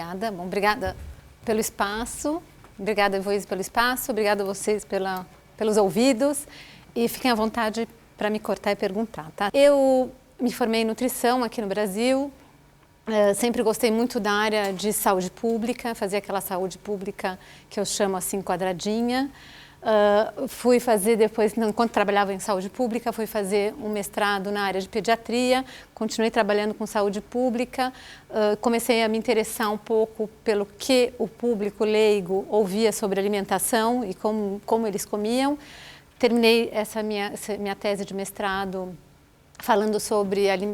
obrigada. Bom, obrigada pelo espaço, obrigada, Evoise, pelo espaço, obrigada a vocês pelos ouvidos e fiquem à vontade para me cortar e perguntar, tá? Eu me formei em nutrição aqui no Brasil, sempre gostei muito da área de saúde pública, fazia aquela saúde pública que eu chamo assim quadradinha. Fui fazer depois, enquanto trabalhava em saúde pública, fui fazer um mestrado na área de pediatria, continuei trabalhando com saúde pública, comecei a me interessar um pouco pelo que o público leigo ouvia sobre alimentação e como eles comiam. Terminei essa minha tese de mestrado falando sobre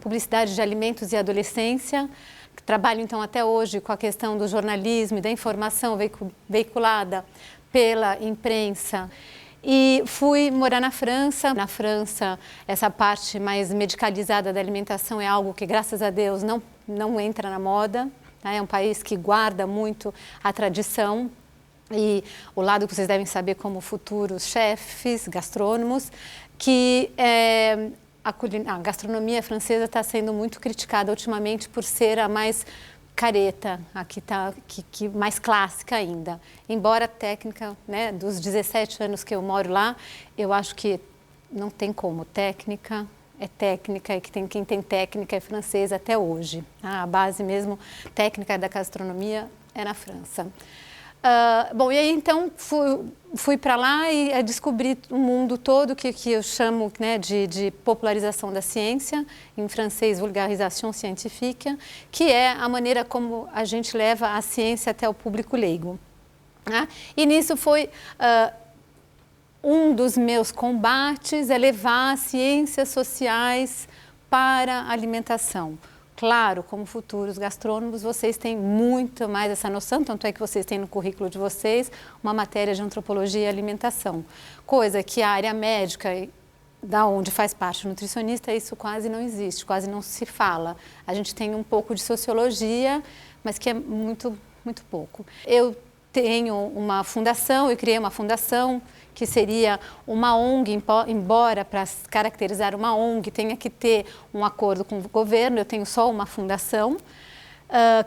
publicidade de alimentos e adolescência. Trabalho, então, até hoje com a questão do jornalismo e da informação veiculada pela imprensa. E fui morar na França. Na França, essa parte mais medicalizada da alimentação é algo que, graças a Deus, não entra na moda. Né? É um país que guarda muito a tradição e o lado que vocês devem saber como futuros chefes, gastrônomos, que a gastronomia francesa está sendo muito criticada ultimamente por ser a mais careta, a que mais clássica ainda. Embora a técnica, né, dos 17 anos que eu moro lá, eu acho que não tem como. Técnica é técnica e quem tem técnica é francesa até hoje. A base mesmo técnica da gastronomia é na França. Bom, e aí então fui para lá e descobri um mundo todo que eu chamo, né, de popularização da ciência, em francês, vulgarisation scientifique, que é a maneira como a gente leva a ciência até o público leigo. Né? E nisso foi um dos meus combates, é levar ciências sociais para a alimentação. Claro, como futuros gastrônomos, vocês têm muito mais essa noção, tanto é que vocês têm no currículo de vocês uma matéria de antropologia e alimentação, coisa que a área médica, da onde faz parte o nutricionista, isso quase não existe, quase não se fala. A gente tem um pouco de sociologia, mas que é muito, muito pouco. Eu tenho uma fundação, eu criei uma fundação que seria uma ONG, embora para caracterizar uma ONG tenha que ter um acordo com o governo, eu tenho só uma fundação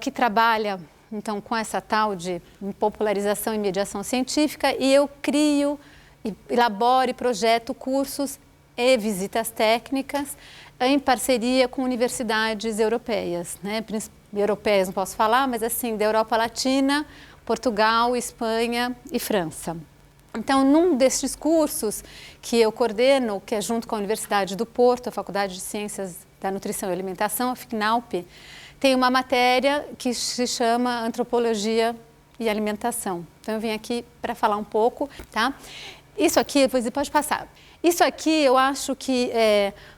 que trabalha então com essa tal de popularização e mediação científica e eu crio, elaboro e projeto cursos e visitas técnicas em parceria com universidades europeias, né? Europeias não posso falar, mas assim, da Europa Latina, Portugal, Espanha e França. Então, num destes cursos que eu coordeno, que é junto com a Universidade do Porto, a Faculdade de Ciências da Nutrição e Alimentação, a FICNAUP, tem uma matéria que se chama Antropologia e Alimentação. Então, eu vim aqui para falar um pouco, tá? Isso aqui, depois pode passar. Isso aqui, eu acho que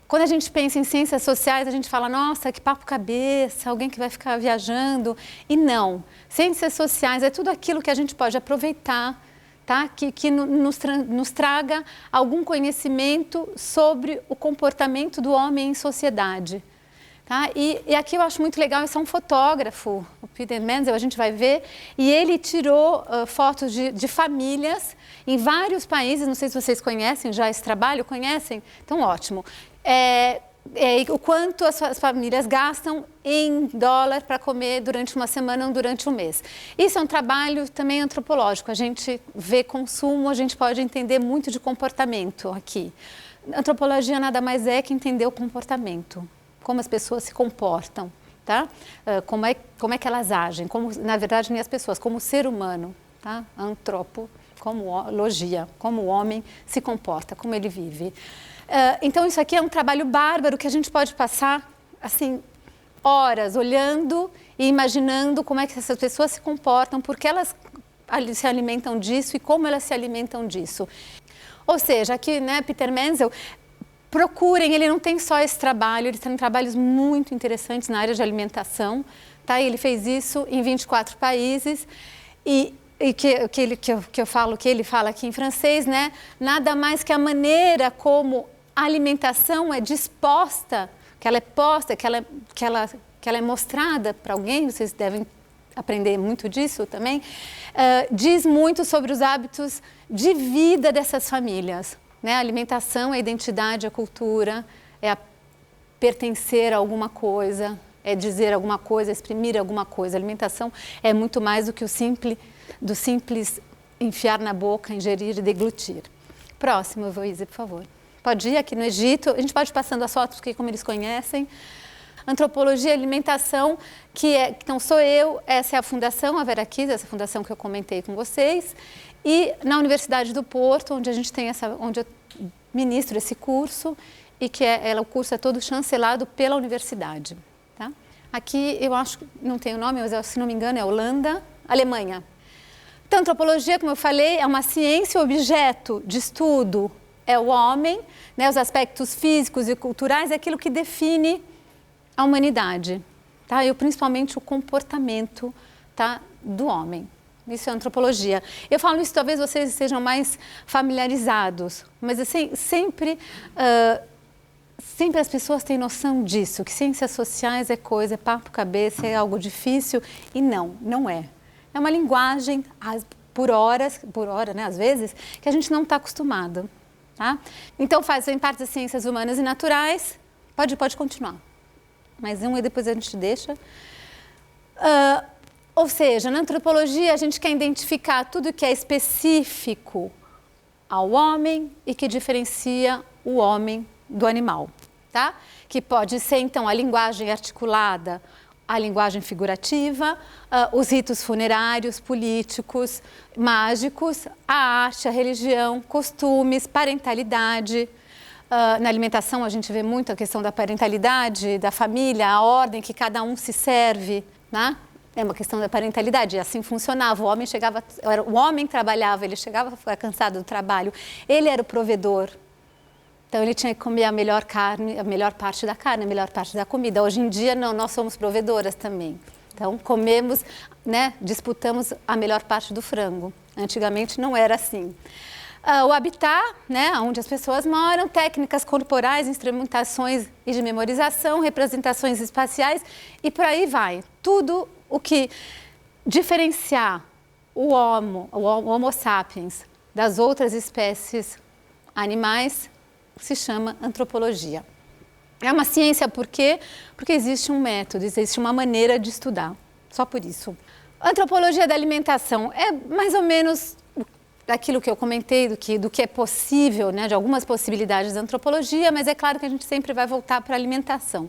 quando a gente pensa em ciências sociais, a gente fala, nossa, que papo cabeça, alguém que vai ficar viajando. E não. Ciências sociais é tudo aquilo que a gente pode aproveitar, tá? Que nos traga algum conhecimento sobre o comportamento do homem em sociedade. Tá? E aqui eu acho muito legal, esse é um fotógrafo, o Peter Menzel, a gente vai ver, e ele tirou fotos de famílias em vários países, não sei se vocês conhecem já esse trabalho, conhecem? Então, ótimo. O quanto as famílias gastam em dólar para comer durante uma semana ou durante um mês. Isso é um trabalho também antropológico, a gente vê consumo, a gente pode entender muito de comportamento aqui. Antropologia nada mais é que entender o comportamento, como as pessoas se comportam, tá? Como é que elas agem, como, na verdade, nem as pessoas, como o ser humano, tá? Antropo, como logia, como o homem se comporta, como ele vive. Então, isso aqui é um trabalho bárbaro que a gente pode passar, assim, horas olhando e imaginando como é que essas pessoas se comportam, porque elas se alimentam disso e como elas se alimentam disso. Ou seja, aqui, né, Peter Menzel, procurem, ele não tem só esse trabalho, ele tem trabalhos muito interessantes na área de alimentação, tá? Ele fez isso em 24 países e que eu falo, que ele fala aqui em francês, né? Nada mais que a maneira como a alimentação é disposta, que ela é posta, que ela é mostrada para alguém, vocês devem aprender muito disso também, diz muito sobre os hábitos de vida dessas famílias. Né? A alimentação, a identidade, a cultura, é a pertencer a alguma coisa, é dizer alguma coisa, exprimir alguma coisa. A alimentação é muito mais do que o simples enfiar na boca, ingerir e deglutir. Próximo, Evoíse, por favor. Pode ir aqui no Egito, a gente pode ir passando as fotos, porque como eles conhecem. Antropologia e alimentação, que não sou eu, essa é a fundação, a Vera Kiss, essa fundação que eu comentei com vocês. E na Universidade do Porto, onde a gente tem onde eu ministro esse curso, e que o curso é todo chancelado pela universidade. Tá? Aqui eu acho que não tem o nome, mas se não me engano é Holanda, Alemanha. Então, antropologia, como eu falei, é uma ciência, o objeto de estudo é o homem, né, os aspectos físicos e culturais, é aquilo que define a humanidade, tá? E principalmente o comportamento, tá, do homem. Isso é antropologia. Eu falo isso, talvez vocês estejam mais familiarizados, mas assim, sempre as pessoas têm noção disso, que ciências sociais é coisa, é papo cabeça, é algo difícil, e não é. É uma linguagem, por hora, né, às vezes, que a gente não está acostumado. Tá? Então, fazem parte das ciências humanas e naturais. Pode continuar. Mais um e depois a gente deixa. Ou seja, na antropologia, a gente quer identificar tudo que é específico ao homem e que diferencia o homem do animal. Tá? Que pode ser, então, a linguagem articulada, a linguagem figurativa, os ritos funerários, políticos, mágicos, a arte, a religião, costumes, parentalidade. Na alimentação a gente vê muito a questão da parentalidade, da família, a ordem que cada um se serve, né? É uma questão da parentalidade, assim funcionava. O homem trabalhava, ele chegava cansado do trabalho, ele era o provedor. Então, ele tinha que comer a melhor carne, a melhor parte da carne, a melhor parte da comida. Hoje em dia, não, nós somos provedoras também. Então, comemos, né, disputamos a melhor parte do frango. Antigamente, não era assim. O habitat, né, onde as pessoas moram, técnicas corporais, instrumentações e de memorização, representações espaciais e por aí vai. Tudo o que diferenciar o Homo sapiens das outras espécies animais se chama antropologia. É uma ciência por quê? Porque existe um método, existe uma maneira de estudar, só por isso. Antropologia da alimentação é mais ou menos daquilo que eu comentei, do que é possível, né, de algumas possibilidades da antropologia, mas é claro que a gente sempre vai voltar para a alimentação.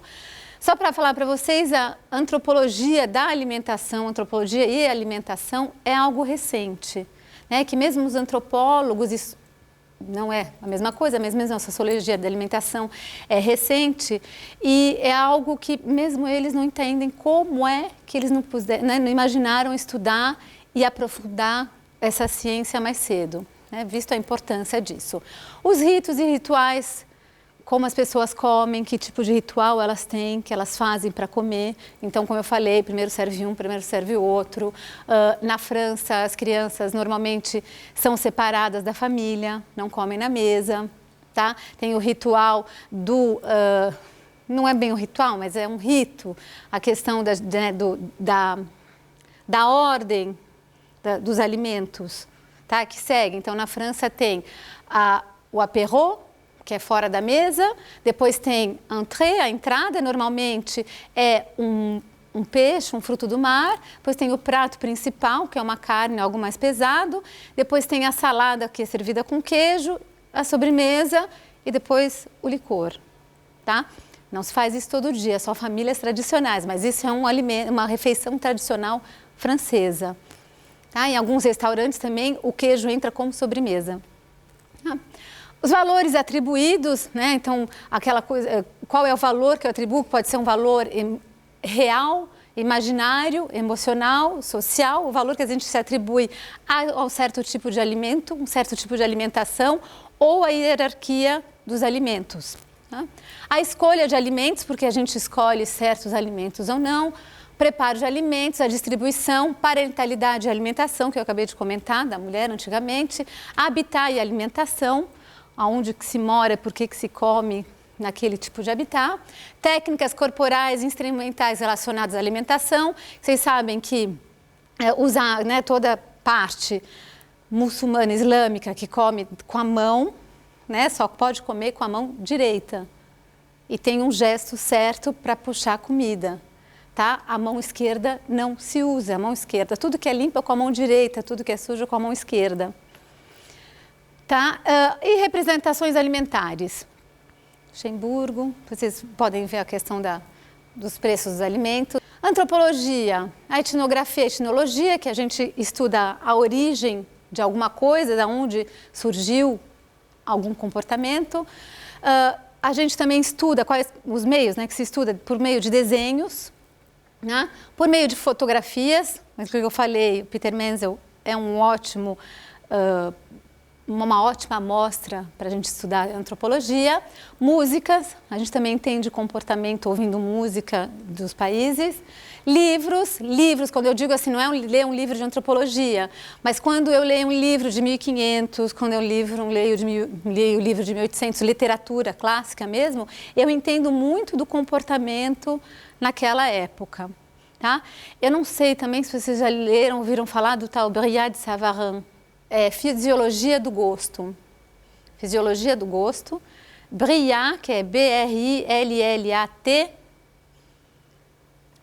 Só para falar para vocês, a antropologia da alimentação, antropologia e alimentação é algo recente, né, que mesmo os antropólogos não é a mesma coisa, mas mesmo a sociologia da alimentação é recente e é algo que mesmo eles não entendem como é que eles não imaginaram estudar e aprofundar essa ciência mais cedo, né, visto a importância disso. Os ritos e rituais, como as pessoas comem, que tipo de ritual elas têm, que elas fazem para comer. Então, como eu falei, primeiro serve um, primeiro serve o outro. Na França, as crianças normalmente são separadas da família, não comem na mesa. Tá? Tem o ritual não é bem um ritual, mas é um rito, a questão da ordem dos alimentos, tá? Que segue. Então, na França tem o apéro, que é fora da mesa, depois tem entrée, a entrada, normalmente é um peixe, um fruto do mar, depois tem o prato principal, que é uma carne, algo mais pesado, depois tem a salada, que é servida com queijo, a sobremesa e depois o licor, tá? Não se faz isso todo dia, só famílias tradicionais, mas isso é uma refeição tradicional francesa. Tá? Em alguns restaurantes também o queijo entra como sobremesa. Tá? Os valores atribuídos, né? Então, aquela coisa, qual é o valor que eu atribuo? Pode ser um valor real, imaginário, emocional, social, o valor que a gente se atribui a um certo tipo de alimento, um certo tipo de alimentação ou a hierarquia dos alimentos. Tá? A escolha de alimentos, porque a gente escolhe certos alimentos ou não, preparo de alimentos, a distribuição, parentalidade e alimentação, que eu acabei de comentar, da mulher antigamente, habitat e alimentação, aonde que se mora, por que se come naquele tipo de habitat, técnicas corporais, instrumentais relacionadas à alimentação. Vocês sabem que usar, né, toda parte muçulmana, islâmica, que come com a mão, né, só pode comer com a mão direita. E tem um gesto certo para puxar a comida. tá? A mão esquerda não se usa, a mão esquerda. Tudo que é limpo é com a mão direita, tudo que é sujo é com a mão esquerda. Tá? E representações alimentares. Luxemburgo, vocês podem ver a questão dos preços dos alimentos. Antropologia, a etnografia, a etnologia, que a gente estuda a origem de alguma coisa, de onde surgiu algum comportamento. A gente também estuda quais os meios, né, que se estuda por meio de desenhos, né, por meio de fotografias, mas como eu falei, o Peter Menzel é uma ótima amostra para a gente estudar antropologia. Músicas, a gente também entende comportamento ouvindo música dos países. Livros, quando eu digo assim, não é ler um livro de antropologia, mas quando eu leio um livro de 1500, quando eu leio o livro de 1800, literatura clássica mesmo, eu entendo muito do comportamento naquela época. Tá? Eu não sei também se vocês já leram, ouviram falar do tal Brillat de Savarin. Fisiologia do gosto. Fisiologia do gosto. Brillat, que é B-R-I-L-L-A-T.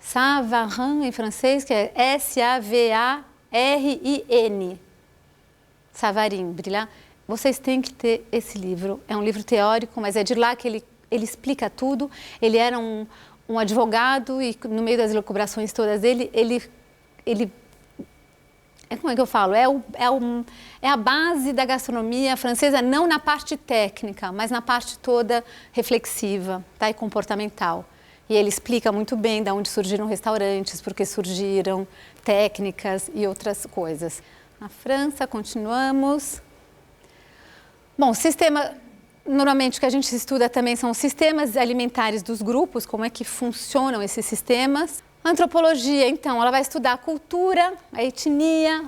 Savarin, em francês, que é S-A-V-A-R-I-N. Savarin, Brillat. Vocês têm que ter esse livro. É um livro teórico, mas é de lá que ele explica tudo. Ele era um advogado e no meio das elucubrações todas dele, ele como é que eu falo? É a base da gastronomia francesa, não na parte técnica, mas na parte toda reflexiva, tá? E comportamental. E ele explica muito bem de onde surgiram restaurantes, por que surgiram, técnicas e outras coisas. Na França, continuamos. Bom, normalmente o que a gente estuda também são os sistemas alimentares dos grupos, como é que funcionam esses sistemas. Antropologia, então, ela vai estudar a cultura, a etnia,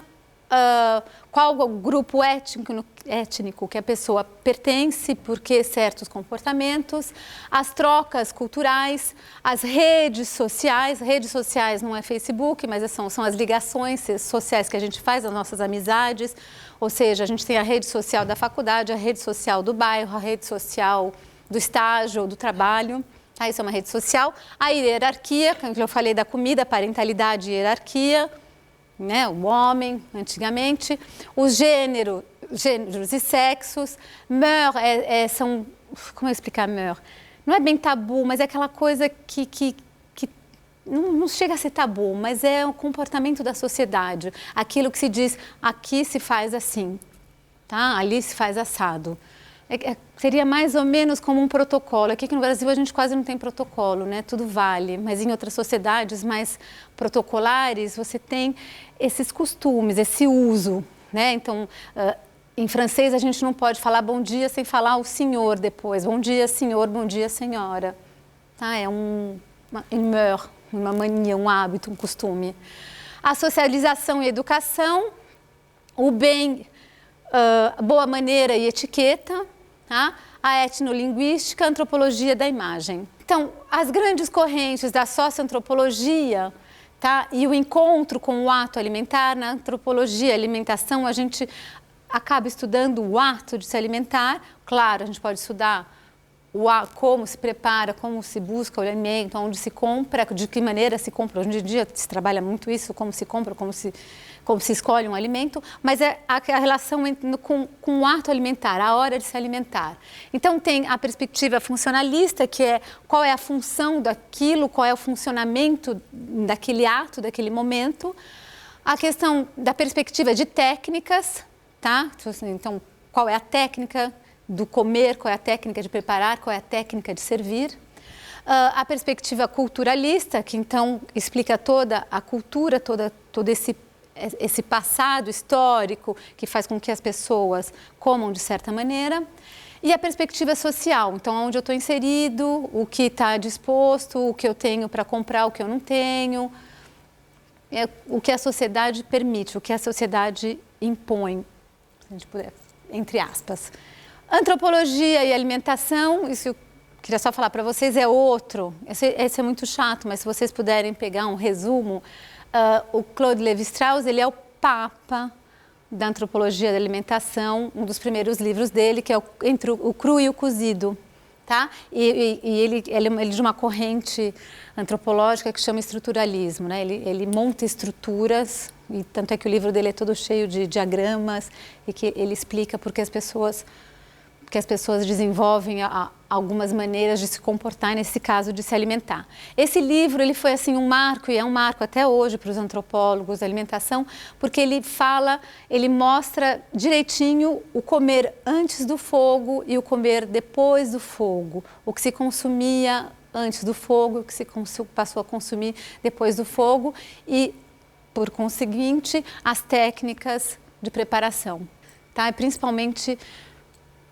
qual o grupo étnico que a pessoa pertence, por que certos comportamentos, as trocas culturais, as redes sociais. Redes sociais não é Facebook, mas são as ligações sociais que a gente faz, as nossas amizades. Ou seja, a gente tem a rede social da faculdade, a rede social do bairro, a rede social do estágio ou do trabalho. Isso é uma rede social. A hierarquia, que eu falei da comida, parentalidade e hierarquia, né? O homem, antigamente. Os gêneros e sexos. Mœurs, como eu explicar mœurs? Não é bem tabu, mas é aquela coisa que não chega a ser tabu, mas é o comportamento da sociedade. Aquilo que se diz, aqui se faz assim, tá? Ali se faz assado. Seria mais ou menos como um protocolo. Aqui no Brasil a gente quase não tem protocolo, né? Tudo vale, mas em outras sociedades mais protocolares você tem esses costumes, esse uso, né? Então, em francês a gente não pode falar bom dia sem falar o senhor depois. Bom dia, senhor, bom dia, senhora. Tá? É uma mania, um hábito, um costume. A socialização e educação, o bem, boa maneira e etiqueta, tá? A etnolinguística, a antropologia da imagem. Então, as grandes correntes da socioantropologia, tá? E o encontro com o ato alimentar, na antropologia, alimentação, a gente acaba estudando o ato de se alimentar. Claro, a gente pode estudar como se prepara, como se busca o alimento, onde se compra, de que maneira se compra. Hoje em dia se trabalha muito isso, como se compra, como se escolhe um alimento, mas é a relação com o ato alimentar, a hora de se alimentar. Então tem a perspectiva funcionalista, que é qual é a função daquilo, qual é o funcionamento daquele ato, daquele momento. A questão da perspectiva de técnicas, tá? Então, qual é a técnica do comer, qual é a técnica de preparar, qual é a técnica de servir. A perspectiva culturalista, que então explica toda a cultura, todo esse passado histórico que faz com que as pessoas comam de certa maneira. E a perspectiva social, então onde eu estou inserido, o que está disposto, o que eu tenho para comprar, o que eu não tenho, o que a sociedade permite, o que a sociedade impõe, se a gente puder, entre aspas. Antropologia e alimentação, isso eu queria só falar para vocês, é outro. Esse é muito chato, mas se vocês puderem pegar um resumo, o Claude Lévi-Strauss, ele é o papa da antropologia da alimentação, um dos primeiros livros dele, que é Entre o Cru e o Cozido. Tá? Ele é de uma corrente antropológica que chama estruturalismo, né? Ele monta estruturas, e tanto é que o livro dele é todo cheio de diagramas, e que ele explica porque as pessoas desenvolvem algumas maneiras de se comportar, nesse caso de se alimentar. Esse livro ele foi assim um marco, e é um marco até hoje para os antropólogos da alimentação, porque ele mostra direitinho o comer antes do fogo e o comer depois do fogo, o que se consumia antes do fogo, o que se passou a consumir depois do fogo e, por conseguinte, as técnicas de preparação, tá? Principalmente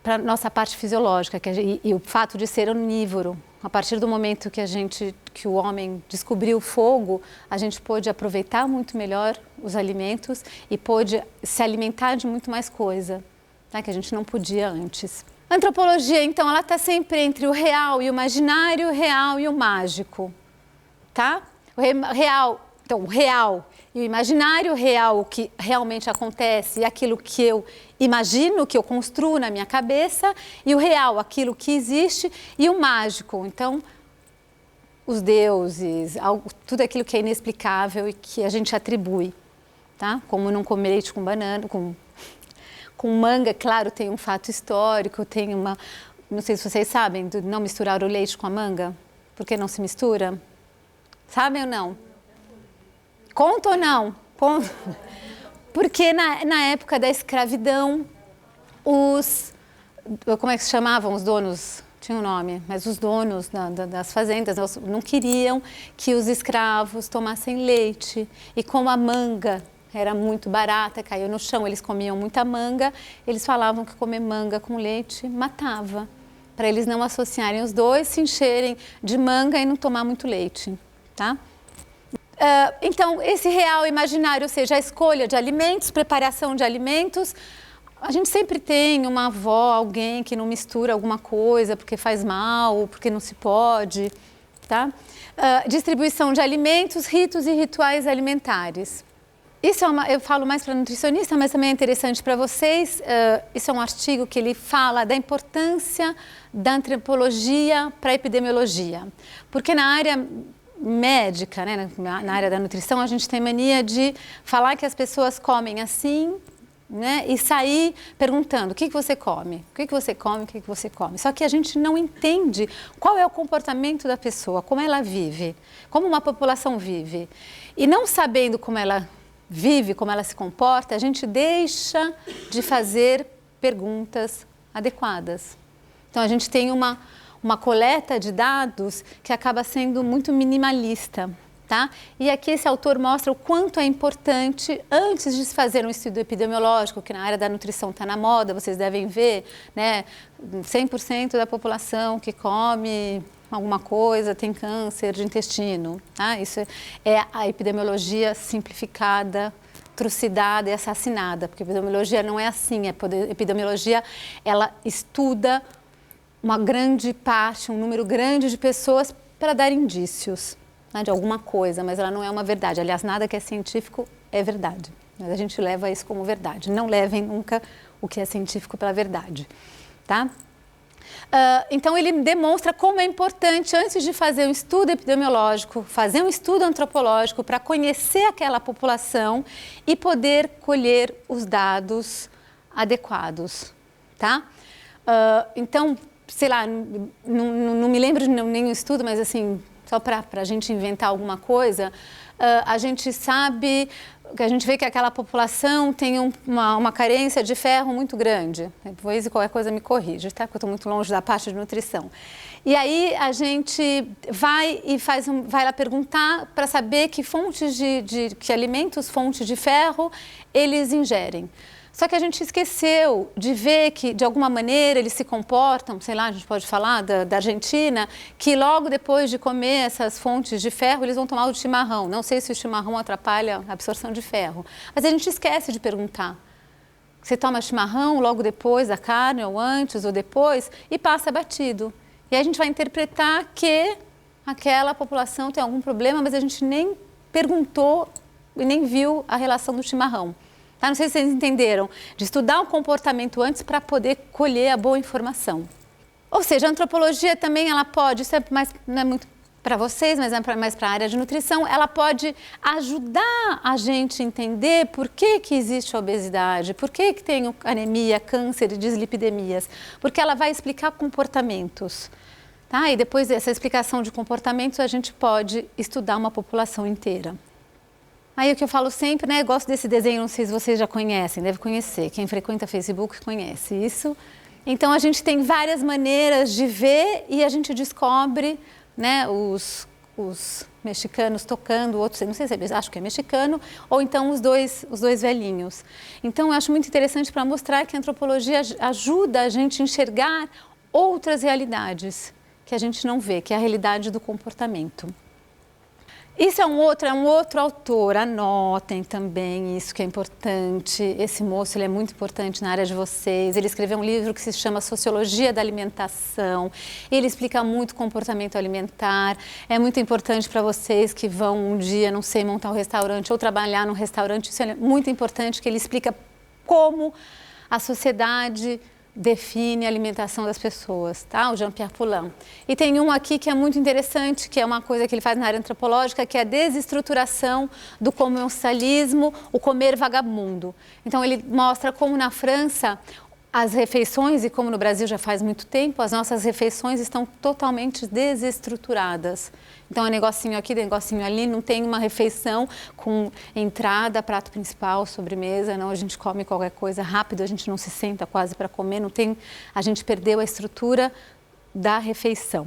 para a nossa parte fisiológica, e o fato de ser onívoro. A partir do momento que o homem descobriu o fogo, a gente pôde aproveitar muito melhor os alimentos e pôde se alimentar de muito mais coisa, tá? Que a gente não podia antes. A antropologia, então, ela está sempre entre o real e o imaginário, o real e o mágico, tá? O real e o imaginário, o real, o que realmente acontece, e aquilo que eu imagino, que eu construo na minha cabeça, e o real, aquilo que existe, e o mágico, então, os deuses, tudo aquilo que é inexplicável e que a gente atribui, tá? Como não comer leite com banana, com manga, claro, tem um fato histórico, tem não sei se vocês sabem, de não misturar o leite com a manga, por que não se mistura? Sabem ou não? Conta ou não? Conta. Porque na época da escravidão, como é que se chamavam os donos? Tinha um nome, mas os donos das fazendas não queriam que os escravos tomassem leite. E como a manga era muito barata, caiu no chão, eles comiam muita manga, eles falavam que comer manga com leite matava, para eles não associarem os dois, se encherem de manga e não tomar muito leite, tá? Então, esse real imaginário, ou seja, a escolha de alimentos, preparação de alimentos, a gente sempre tem uma avó, alguém que não mistura alguma coisa porque faz mal, porque não se pode, tá? Distribuição de alimentos, ritos e rituais alimentares. Isso eu falo mais para nutricionista, mas também é interessante para vocês. Isso é um artigo que ele fala da importância da antropologia para a epidemiologia, porque na área médica, né, na área da nutrição, a gente tem mania de falar que as pessoas comem assim, né, e sair perguntando o que você come, o que você come, o que você come. Só que a gente não entende qual é o comportamento da pessoa, como ela vive, como uma população vive. E não sabendo como ela vive, como ela se comporta, a gente deixa de fazer perguntas adequadas. Então, a gente tem uma coleta de dados que acaba sendo muito minimalista, tá? E aqui esse autor mostra o quanto é importante, antes de se fazer um estudo epidemiológico, que na área da nutrição está na moda, vocês devem ver, né? 100% da população que come alguma coisa tem câncer de intestino, tá? Isso é a epidemiologia simplificada, trucidada e assassinada, porque a epidemiologia não é assim, a epidemiologia, ela estuda uma grande parte, um número grande de pessoas para dar indícios, né, de alguma coisa, mas ela não é uma verdade. Aliás, nada que é científico é verdade. Mas a gente leva isso como verdade. Não levem nunca o que é científico pela verdade, tá? Então, ele demonstra como é importante, antes de fazer um estudo epidemiológico, fazer um estudo antropológico para conhecer aquela população e poder colher os dados adequados, tá? Então, sei lá, não me lembro de nenhum estudo, mas assim, só para a gente inventar alguma coisa, a gente sabe, a gente vê que aquela população tem uma carência de ferro muito grande. Depois qualquer coisa me corrige, tá? Porque eu estou muito longe da parte de nutrição. E aí a gente vai lá perguntar para saber que fontes que alimentos, fontes de ferro, eles ingerem. Só que a gente esqueceu de ver que, de alguma maneira, eles se comportam, sei lá, a gente pode falar da Argentina, que logo depois de comer essas fontes de ferro, eles vão tomar o chimarrão. Não sei se o chimarrão atrapalha a absorção de ferro, mas a gente esquece de perguntar. Você toma chimarrão logo depois da carne, ou antes, ou depois, e passa batido. E aí a gente vai interpretar que aquela população tem algum problema, mas a gente nem perguntou e nem viu a relação do chimarrão. Tá? Não sei se vocês entenderam, de estudar o comportamento antes para poder colher a boa informação. Ou seja, a antropologia também ela pode, isso é mais, não é muito para vocês, mas é mais para a área de nutrição, ela pode ajudar a gente a entender por que existe a obesidade, por que tem anemia, câncer e dislipidemias, porque ela vai explicar comportamentos. Tá? E depois dessa explicação de comportamentos, a gente pode estudar uma população inteira. Aí o que eu falo sempre, né, eu gosto desse desenho, não sei se vocês já conhecem, deve conhecer, quem frequenta Facebook conhece isso. Então a gente tem várias maneiras de ver e a gente descobre, né, os mexicanos tocando, outros, não sei se eles acham que é mexicano, ou então os dois velhinhos. Então eu acho muito interessante para mostrar que a antropologia ajuda a gente a enxergar outras realidades que a gente não vê, que é a realidade do comportamento. Isso é um outro autor, anotem também isso que é importante. Esse moço ele é muito importante na área de vocês. Ele escreveu um livro que se chama Sociologia da Alimentação. Ele explica muito comportamento alimentar. É muito importante para vocês que vão um dia, não sei, montar um restaurante ou trabalhar num restaurante. Isso é muito importante, que ele explica como a sociedade define a alimentação das pessoas, tá? O Jean-Pierre Poulin. E tem um aqui que é muito interessante, que é uma coisa que ele faz na área antropológica, que é a desestruturação do comensalismo, o comer vagabundo. Então ele mostra como na França as refeições, e como no Brasil já faz muito tempo, as nossas refeições estão totalmente desestruturadas. Então é negocinho aqui, negocinho ali, não tem uma refeição com entrada, prato principal, sobremesa, não, a gente come qualquer coisa rápido, a gente não se senta quase para comer, não tem, a gente perdeu a estrutura da refeição.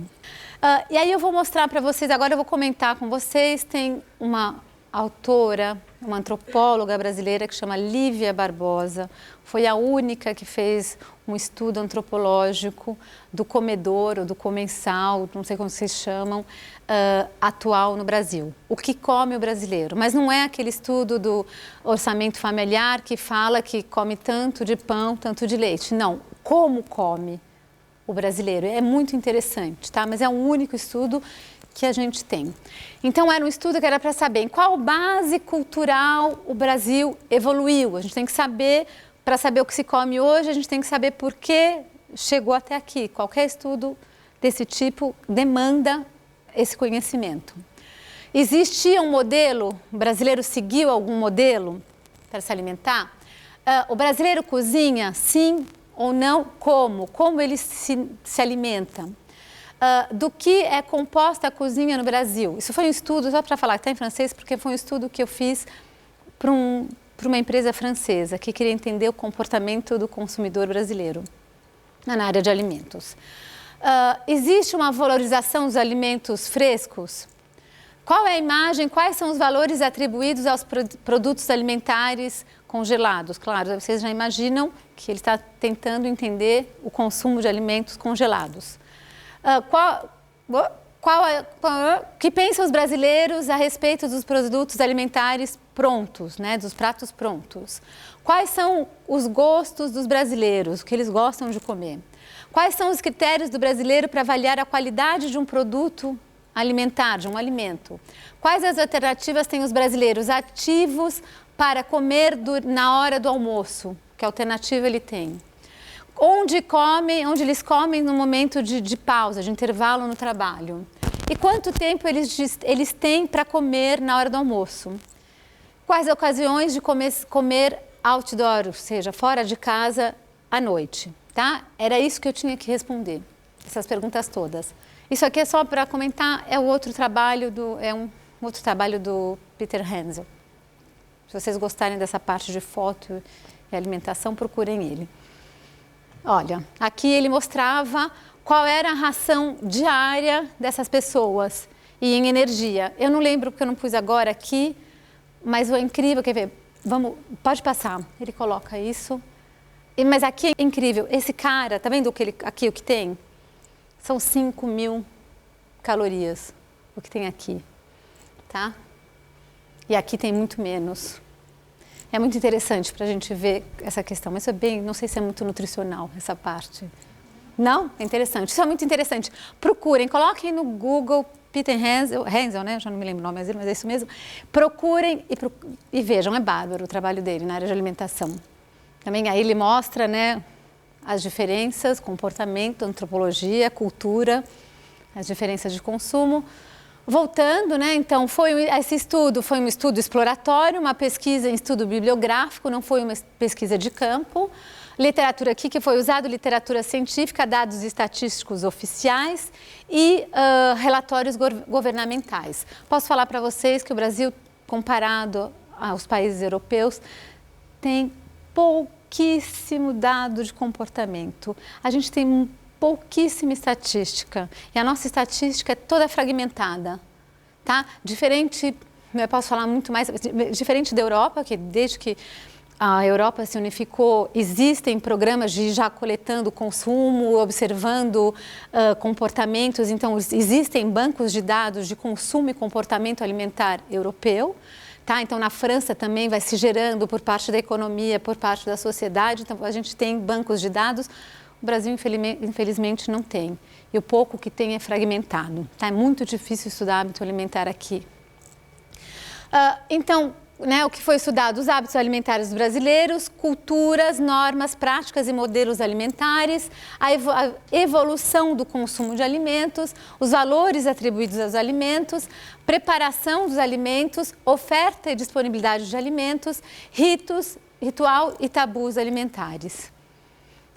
E aí eu vou mostrar para vocês, agora eu vou comentar com vocês, tem uma autora, uma antropóloga brasileira que chama Lívia Barbosa, foi a única que fez um estudo antropológico do comedor ou do comensal, não sei como vocês chamam, atual no Brasil. O que come o brasileiro, mas não é aquele estudo do orçamento familiar que fala que come tanto de pão, tanto de leite, não, como come o brasileiro, é muito interessante, tá? Mas é o único estudo que a gente tem. Então era um estudo que era para saber em qual base cultural o Brasil evoluiu. A gente tem que saber, para saber o que se come hoje, a gente tem que saber por que chegou até aqui. Qualquer estudo desse tipo demanda esse conhecimento. Existia um modelo, o brasileiro seguiu algum modelo para se alimentar? O brasileiro cozinha, sim ou não? Como ele se alimenta? Do que é composta a cozinha no Brasil. Isso foi um estudo, só para falar que está em francês, porque foi um estudo que eu fiz para uma empresa francesa que queria entender o comportamento do consumidor brasileiro na área de alimentos. Existe uma valorização dos alimentos frescos? Qual é a imagem, quais são os valores atribuídos aos produtos alimentares congelados? Claro, vocês já imaginam que ele está tentando entender o consumo de alimentos congelados. O que pensam os brasileiros a respeito dos produtos alimentares prontos, né, dos pratos prontos? Quais são os gostos dos brasileiros, o que eles gostam de comer? Quais são os critérios do brasileiro para avaliar a qualidade de um produto alimentar, de um alimento? Quais as alternativas têm os brasileiros ativos para comer na hora do almoço? Que alternativa ele tem? Onde eles comem no momento de pausa, de intervalo no trabalho. E quanto tempo eles têm para comer na hora do almoço? Quais ocasiões de comer outdoor, ou seja, fora de casa à noite, tá? Era isso que eu tinha que responder, essas perguntas todas. Isso aqui é só para comentar, é um outro trabalho do Peter Hensel. Se vocês gostarem dessa parte de foto e alimentação, procurem ele. Olha, aqui ele mostrava qual era a ração diária dessas pessoas e em energia. Eu não lembro porque eu não pus agora aqui, mas é incrível, quer ver? Pode passar. Ele coloca isso. Mas aqui é incrível. Esse cara, tá vendo aqui o que tem? São 5.000 calorias, o que tem aqui, tá? E aqui tem muito menos. É muito interessante para a gente ver essa questão, mas não sei se é muito nutricional essa parte. Não? É interessante. Isso é muito interessante. Procurem, coloquem no Google Peter Hensel, né? Eu já não me lembro o nome dele, mas é isso mesmo. Procurem e vejam, é bárbaro o trabalho dele na área de alimentação. Também aí ele mostra, né, as diferenças, comportamento, antropologia, cultura, as diferenças de consumo. Voltando, né, então, esse estudo foi um estudo exploratório, uma pesquisa em estudo bibliográfico, não foi uma pesquisa de campo. Literatura aqui que foi usado, literatura científica, dados estatísticos oficiais e relatórios governamentais. Posso falar para vocês que o Brasil, comparado aos países europeus, tem pouquíssimo dado de comportamento. A gente tem pouquíssima estatística e a nossa estatística é toda fragmentada, tá? Diferente, eu posso falar muito mais, diferente da Europa, que desde que a Europa se unificou, existem programas de já coletando consumo, observando comportamentos, então existem bancos de dados de consumo e comportamento alimentar europeu. Tá? Então, na França também vai se gerando por parte da economia, por parte da sociedade, então a gente tem bancos de dados. O Brasil, infelizmente, não tem. E o pouco que tem é fragmentado. Tá? É muito difícil estudar hábito alimentar aqui. Então, né, o que foi estudado? Os hábitos alimentares brasileiros, culturas, normas, práticas e modelos alimentares, a evolução do consumo de alimentos, os valores atribuídos aos alimentos, preparação dos alimentos, oferta e disponibilidade de alimentos, ritual e tabus alimentares.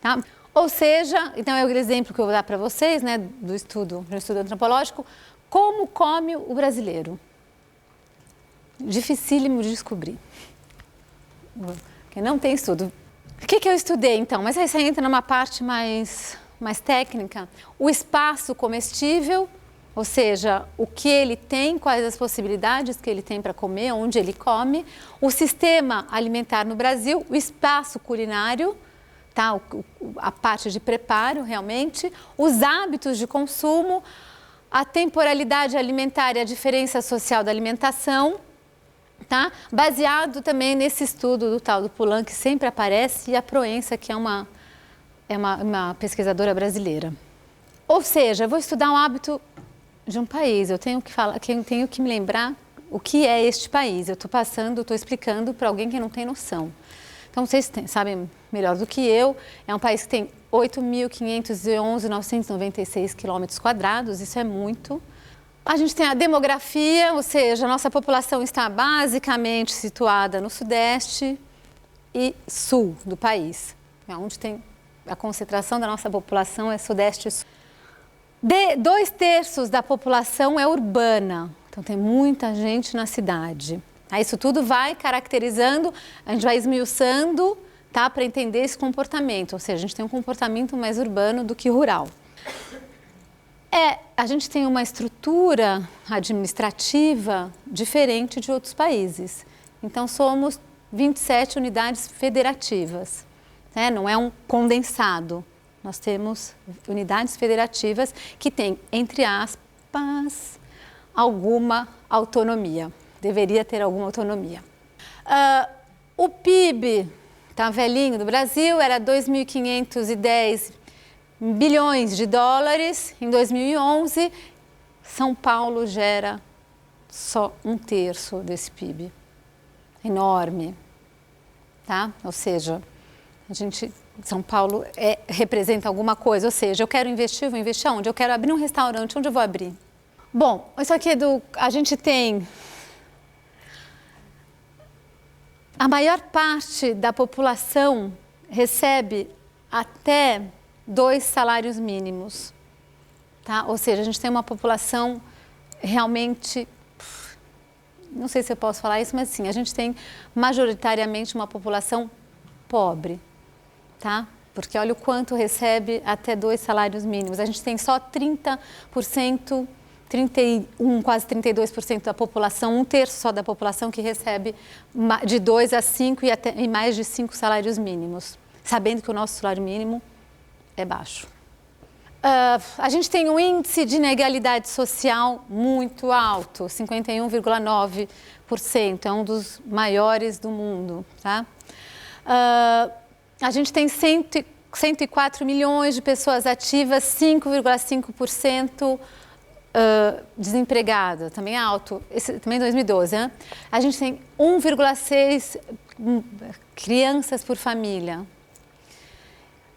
Tá? Ou seja, então é o exemplo que eu vou dar para vocês, né, do estudo antropológico, como come o brasileiro. Dificílimo de descobrir, porque não tem estudo. O que eu estudei então? Mas aí você entra numa parte mais técnica. O espaço comestível, ou seja, o que ele tem, quais as possibilidades que ele tem para comer, onde ele come. O sistema alimentar no Brasil, o espaço culinário, tá? A parte de preparo realmente, os hábitos de consumo, a temporalidade alimentar e a diferença social da alimentação. Tá? Baseado também nesse estudo do tal do Poulan, que sempre aparece, e a Proença, que é uma pesquisadora brasileira. Ou seja, eu vou estudar um hábito de um país, eu tenho que me lembrar o que é este país. Eu estou explicando para alguém que não tem noção. Então, vocês sabem melhor do que eu, é um país que tem 8.511.996 km², isso é muito. A gente tem a demografia, ou seja, a nossa população está basicamente situada no sudeste e sul do país. Onde tem a concentração da nossa população é sudeste e sul. 2/3 da população é urbana, então tem muita gente na cidade. Isso tudo vai caracterizando, a gente vai esmiuçando, tá, para entender esse comportamento, ou seja, a gente tem um comportamento mais urbano do que rural. A gente tem uma estrutura administrativa diferente de outros países. Então, somos 27 unidades federativas, né? Não é um condensado. Nós temos unidades federativas que têm, entre aspas, alguma autonomia. Deveria ter alguma autonomia. O PIB, tá velhinho, do Brasil era 2.510 bilhões de dólares. Em 2011, São Paulo gera só 1/3 desse PIB. Enorme, tá? Ou seja, São Paulo representa alguma coisa, ou seja, eu quero investir, eu vou investir onde? Eu quero abrir um restaurante, onde eu vou abrir? Bom, isso aqui a gente tem a maior parte da população recebe até 2 salários mínimos, tá? Ou seja, a gente tem uma população realmente, não sei se eu posso falar isso, mas sim, a gente tem majoritariamente uma população pobre, tá? Porque olha o quanto recebe até 2 salários mínimos. A gente tem só 30%, 31%, quase 32% da população, 1/3 só da população que recebe de 2 a 5 e mais de 5 salários mínimos, sabendo que o nosso salário mínimo é baixo. A gente tem um índice de inegalidade social muito alto, 51,9%, é um dos maiores do mundo, tá? A gente tem 104 milhões de pessoas ativas, 5,5% desempregada, também é alto, também em 2012, né? A gente tem 1,6 crianças por família.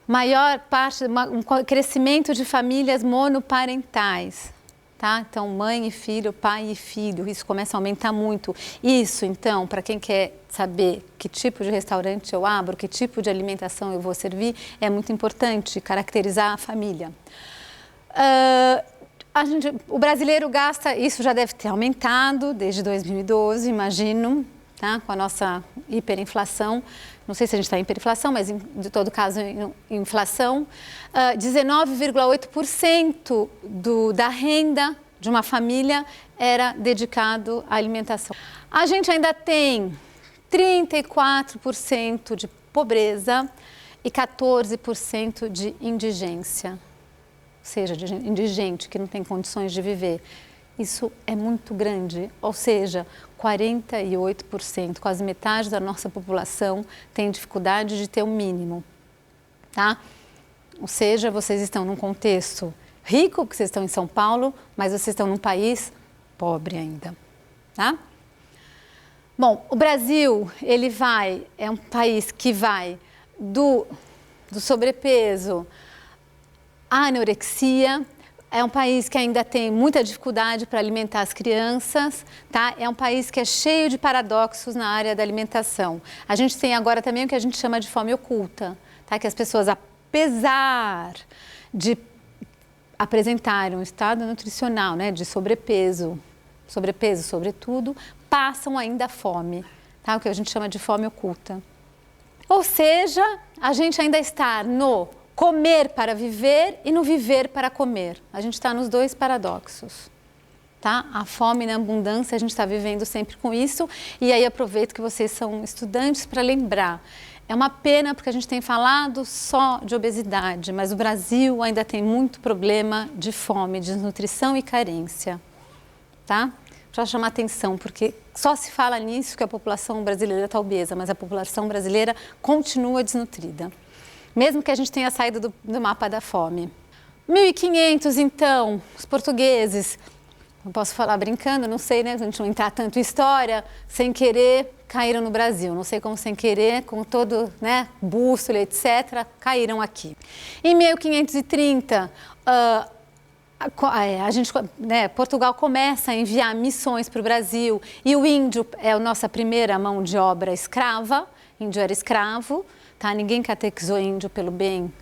Maior parte, um crescimento de famílias monoparentais. Tá? Então, mãe e filho, pai e filho, isso começa a aumentar muito. Isso, então, para quem quer saber que tipo de restaurante eu abro, que tipo de alimentação eu vou servir, é muito importante caracterizar a família. O brasileiro gasta, isso já deve ter aumentado desde 2012, imagino, tá? Com a nossa hiperinflação. Não sei se a gente está em hiperinflação, mas de todo caso em inflação. 19,8% da renda de uma família era dedicado à alimentação. A gente ainda tem 34% de pobreza e 14% de indigência, ou seja, de indigente que não tem condições de viver. Isso é muito grande, ou seja, 48%, quase metade da nossa população tem dificuldade de ter o mínimo, tá? Ou seja, vocês estão num contexto rico, porque vocês estão em São Paulo, mas vocês estão num país pobre ainda, tá? Bom, o Brasil, é um país que vai do sobrepeso à anorexia. É um país que ainda tem muita dificuldade para alimentar as crianças, tá? É um país que é cheio de paradoxos na área da alimentação. A gente tem agora também o que a gente chama de fome oculta, tá? Que as pessoas, apesar de apresentarem um estado nutricional, né, de sobrepeso sobretudo, passam ainda fome, tá? O que a gente chama de fome oculta. Ou seja, a gente ainda está no comer para viver e no viver para comer. A gente está nos dois paradoxos, tá? A fome na abundância, a gente está vivendo sempre com isso. E aí aproveito que vocês são estudantes para lembrar. É uma pena porque a gente tem falado só de obesidade, mas o Brasil ainda tem muito problema de fome, desnutrição e carência, tá? Para chamar atenção, porque só se fala nisso que a população brasileira está obesa, mas a população brasileira continua desnutrida, mesmo que a gente tenha saído do mapa da fome. 1500, então, os portugueses, não posso falar brincando, não sei, né, a gente não entrar tanto em história, sem querer caíram no Brasil, não sei como sem querer, com todo, né, bússola, etc., caíram aqui. Em 1530, Portugal começa a enviar missões para o Brasil e o índio é a nossa primeira mão de obra escrava, índio era escravo, tá? Ninguém catequizou índio pelo bem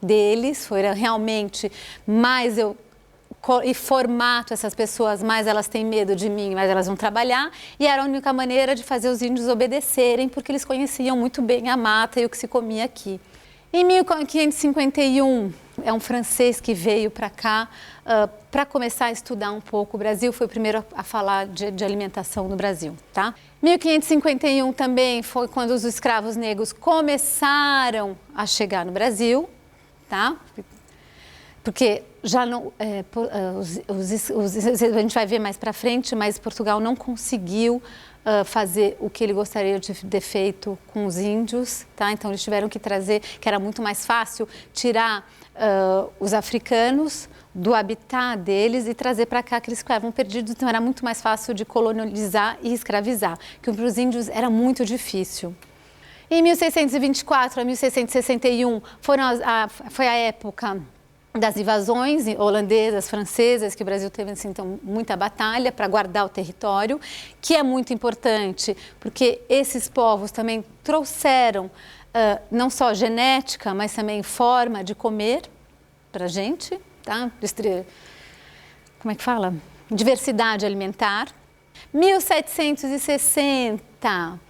deles, foi realmente mais eu e formato essas pessoas, mais elas têm medo de mim, mais elas vão trabalhar, e era a única maneira de fazer os índios obedecerem, porque eles conheciam muito bem a mata e o que se comia aqui. Em 1551, é um francês que veio para cá para começar a estudar um pouco o Brasil, foi o primeiro a falar de alimentação no Brasil, tá? 1551 também foi quando os escravos negros começaram a chegar no Brasil, tá? Porque já não, a gente vai ver mais para frente, mas Portugal não conseguiu fazer o que ele gostaria de ter feito com os índios, tá? Então eles tiveram que trazer, que era muito mais fácil, tirar os africanos do habitat deles e trazer para cá que eles ficavam perdidos, então era muito mais fácil de colonizar e escravizar, que para os índios era muito difícil. Em 1624 a 1661 foi a época das invasões holandesas, francesas, que o Brasil teve assim, então, muita batalha para guardar o território, que é muito importante, porque esses povos também trouxeram não só genética, mas também forma de comer para a gente, tá? Como é que fala? Diversidade alimentar. 1760,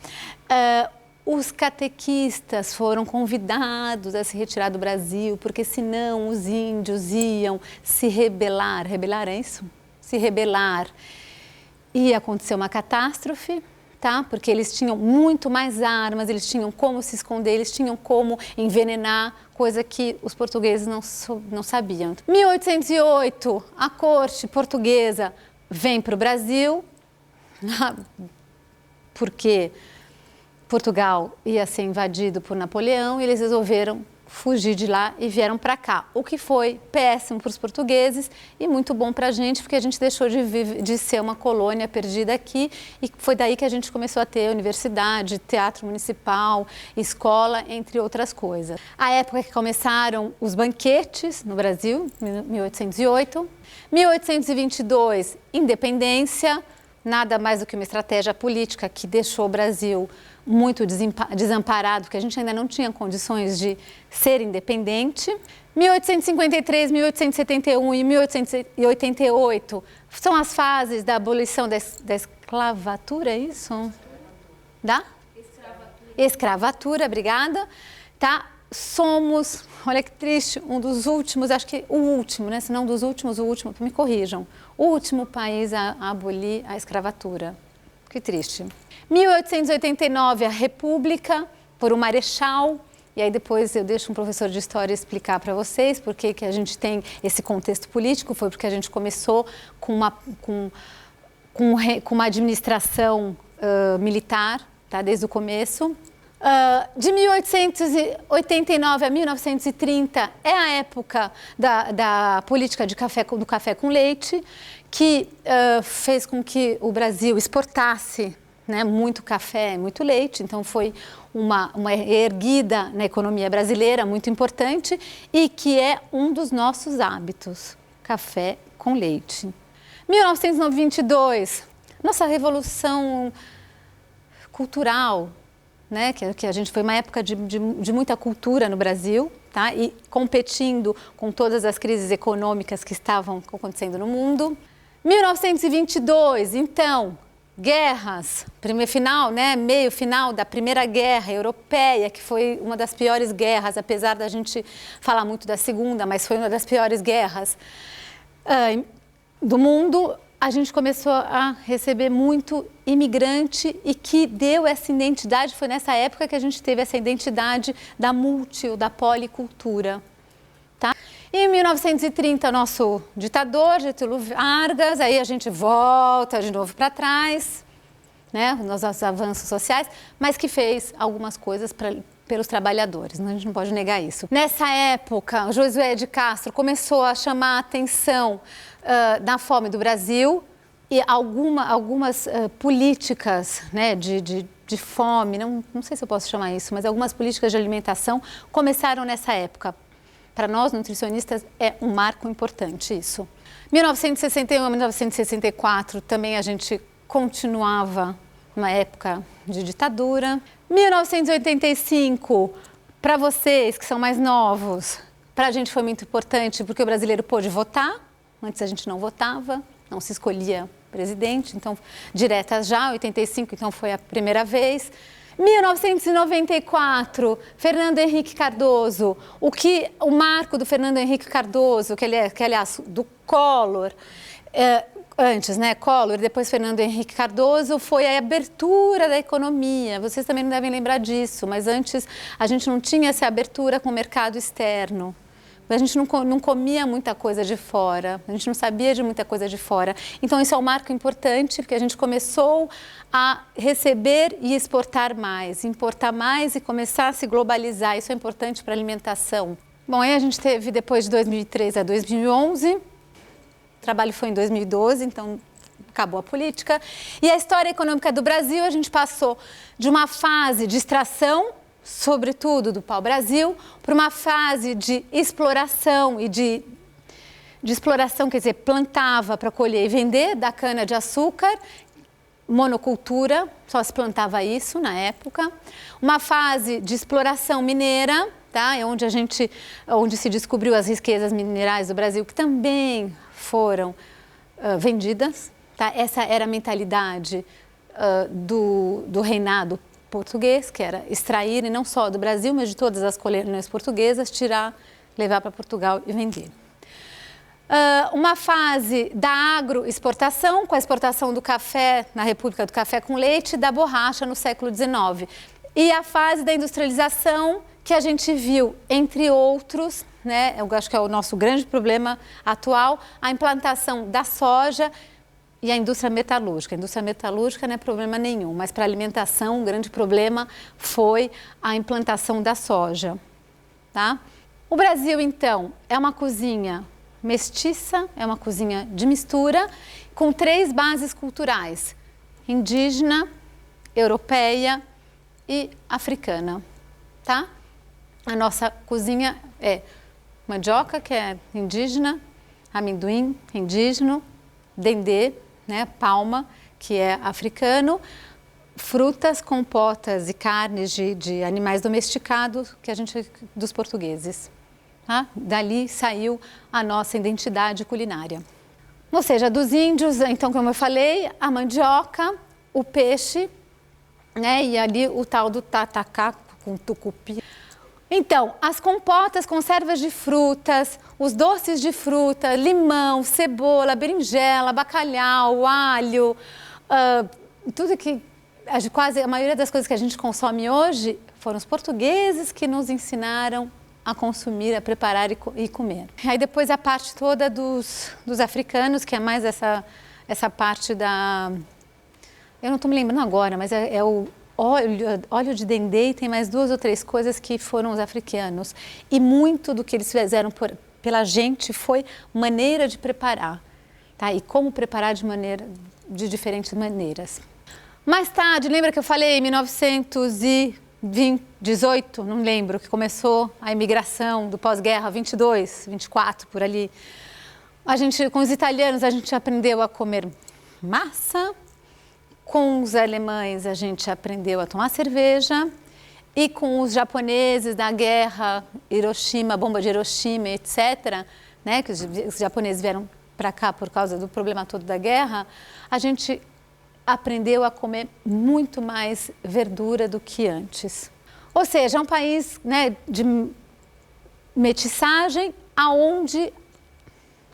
os catequistas foram convidados a se retirar do Brasil, porque senão os índios iam se rebelar. Rebelar é isso? Se rebelar. Ia acontecer uma catástrofe, tá? Porque eles tinham muito mais armas, eles tinham como se esconder, eles tinham como envenenar, coisa que os portugueses não sabiam. 1808, a corte portuguesa vem para o Brasil, porque Portugal ia ser invadido por Napoleão e eles resolveram fugir de lá e vieram para cá, o que foi péssimo para os portugueses e muito bom para a gente, porque a gente deixou de ser uma colônia perdida aqui e foi daí que a gente começou a ter universidade, teatro municipal, escola, entre outras coisas. A época que começaram os banquetes no Brasil, 1808, 1822, independência, nada mais do que uma estratégia política que deixou o Brasil muito desamparado, porque a gente ainda não tinha condições de ser independente. 1853, 1871 e 1888 são as fases da abolição da escravatura, é isso? Da? Escravatura, obrigada. Tá? Somos, olha que triste, um dos últimos, acho que o último, né? Se não dos últimos, o último, me corrijam, o último país a abolir a escravatura. Que triste. 1889, a República, por um marechal, e aí depois eu deixo um professor de história explicar para vocês por que a gente tem esse contexto político, foi porque a gente começou com uma administração militar, tá, desde o começo. De 1889 a 1930 é a época da política do café com leite, que fez com que o Brasil exportasse, né, muito café, muito leite, então foi uma erguida na economia brasileira muito importante e que é um dos nossos hábitos, café com leite. 1922, nossa revolução cultural, né, que a gente foi uma época de muita cultura no Brasil, tá, e competindo com todas as crises econômicas que estavam acontecendo no mundo. 1922, então, guerras, meio final da Primeira Guerra Europeia, que foi uma das piores guerras, apesar da gente falar muito da Segunda, mas foi uma das piores guerras do mundo. A gente começou a receber muito imigrante e que deu essa identidade, foi nessa época que a gente teve essa identidade da ou da policultura. Tá? Em 1930, nosso ditador, Getúlio Vargas, aí a gente volta de novo para trás, né, nos nossos avanços sociais, mas que fez algumas coisas pelos trabalhadores, a gente não pode negar isso. Nessa época, Josué de Castro começou a chamar a atenção da fome do Brasil e algumas políticas, né, de fome, não sei se eu posso chamar isso, mas algumas políticas de alimentação começaram nessa época. Para nós, nutricionistas, é um marco importante isso. 1961 a 1964, também a gente continuava uma época de ditadura. 1985, para vocês que são mais novos, para a gente foi muito importante porque o brasileiro pôde votar. Antes a gente não votava, não se escolhia presidente, então diretas já, 85, então foi a primeira vez. 1994, Fernando Henrique Cardoso, o marco do Fernando Henrique Cardoso, que aliás, do Collor, antes, né, Collor, depois Fernando Henrique Cardoso, foi a abertura da economia. Vocês também não devem lembrar disso, mas antes a gente não tinha essa abertura com o mercado externo. A gente não comia muita coisa de fora, a gente não sabia de muita coisa de fora. Então, isso é um marco importante, porque a gente começou a receber e exportar mais, importar mais e começar a se globalizar. Isso é importante para a alimentação. Bom, aí a gente teve, depois de 2013 a 2011, o trabalho foi em 2012, então acabou a política. E a história econômica do Brasil, a gente passou de uma fase de extração, sobretudo do pau-brasil, para uma fase de exploração e de exploração, quer dizer, plantava para colher e vender da cana-de-açúcar, monocultura, só se plantava isso na época. Uma fase de exploração mineira, tá? É onde se descobriu as riquezas minerais do Brasil, que também foram vendidas. Tá? Essa era a mentalidade do reinado português, que era extrair, e não só do Brasil, mas de todas as colônias portuguesas, tirar, levar para Portugal e vender. Uma fase da agroexportação, com a exportação do café na República do Café com Leite e da borracha no século XIX. E a fase da industrialização, que a gente viu, entre outros, né, eu acho que é o nosso grande problema atual, a implantação da soja e a indústria metalúrgica. A indústria metalúrgica não é problema nenhum, mas para a alimentação o grande problema foi a implantação da soja. tá? O Brasil, então, é uma cozinha mestiça, é uma cozinha de mistura, com 3 bases culturais: indígena, europeia e africana, tá? A nossa cozinha é mandioca, que é indígena, amendoim, indígena, dendê, né, palma, que é africano, frutas, compotas e carnes de animais domesticados dos portugueses. Tá? Dali saiu a nossa identidade culinária. Ou seja, dos índios, então, como eu falei, a mandioca, o peixe, né, e ali o tal do tacacá com tucupi. Então, as compotas, conservas de frutas, os doces de fruta, limão, cebola, berinjela, bacalhau, alho, tudo que quase a maioria das coisas que a gente consome hoje foram os portugueses que nos ensinaram a consumir, a preparar e comer. Aí depois a parte toda dos africanos, que é mais essa parte da... Eu não estou me lembrando agora, mas é o óleo de dendê, e tem mais 2 ou 3 coisas que foram os africanos. E muito do que eles fizeram pela gente foi maneira de preparar, tá? E como preparar de diferentes maneiras. Mais tarde, lembra que eu falei em 1918, não lembro, que começou a imigração do pós-guerra, 22, 24, por ali. Com os italianos, a gente aprendeu a comer massa. Com os alemães, a gente aprendeu a tomar cerveja. E com os japoneses da guerra, Hiroshima, bomba de Hiroshima, etc., né, que os japoneses vieram para cá por causa do problema todo da guerra, a gente aprendeu a comer muito mais verdura do que antes. Ou seja, é um país, né, de mestiçagem, aonde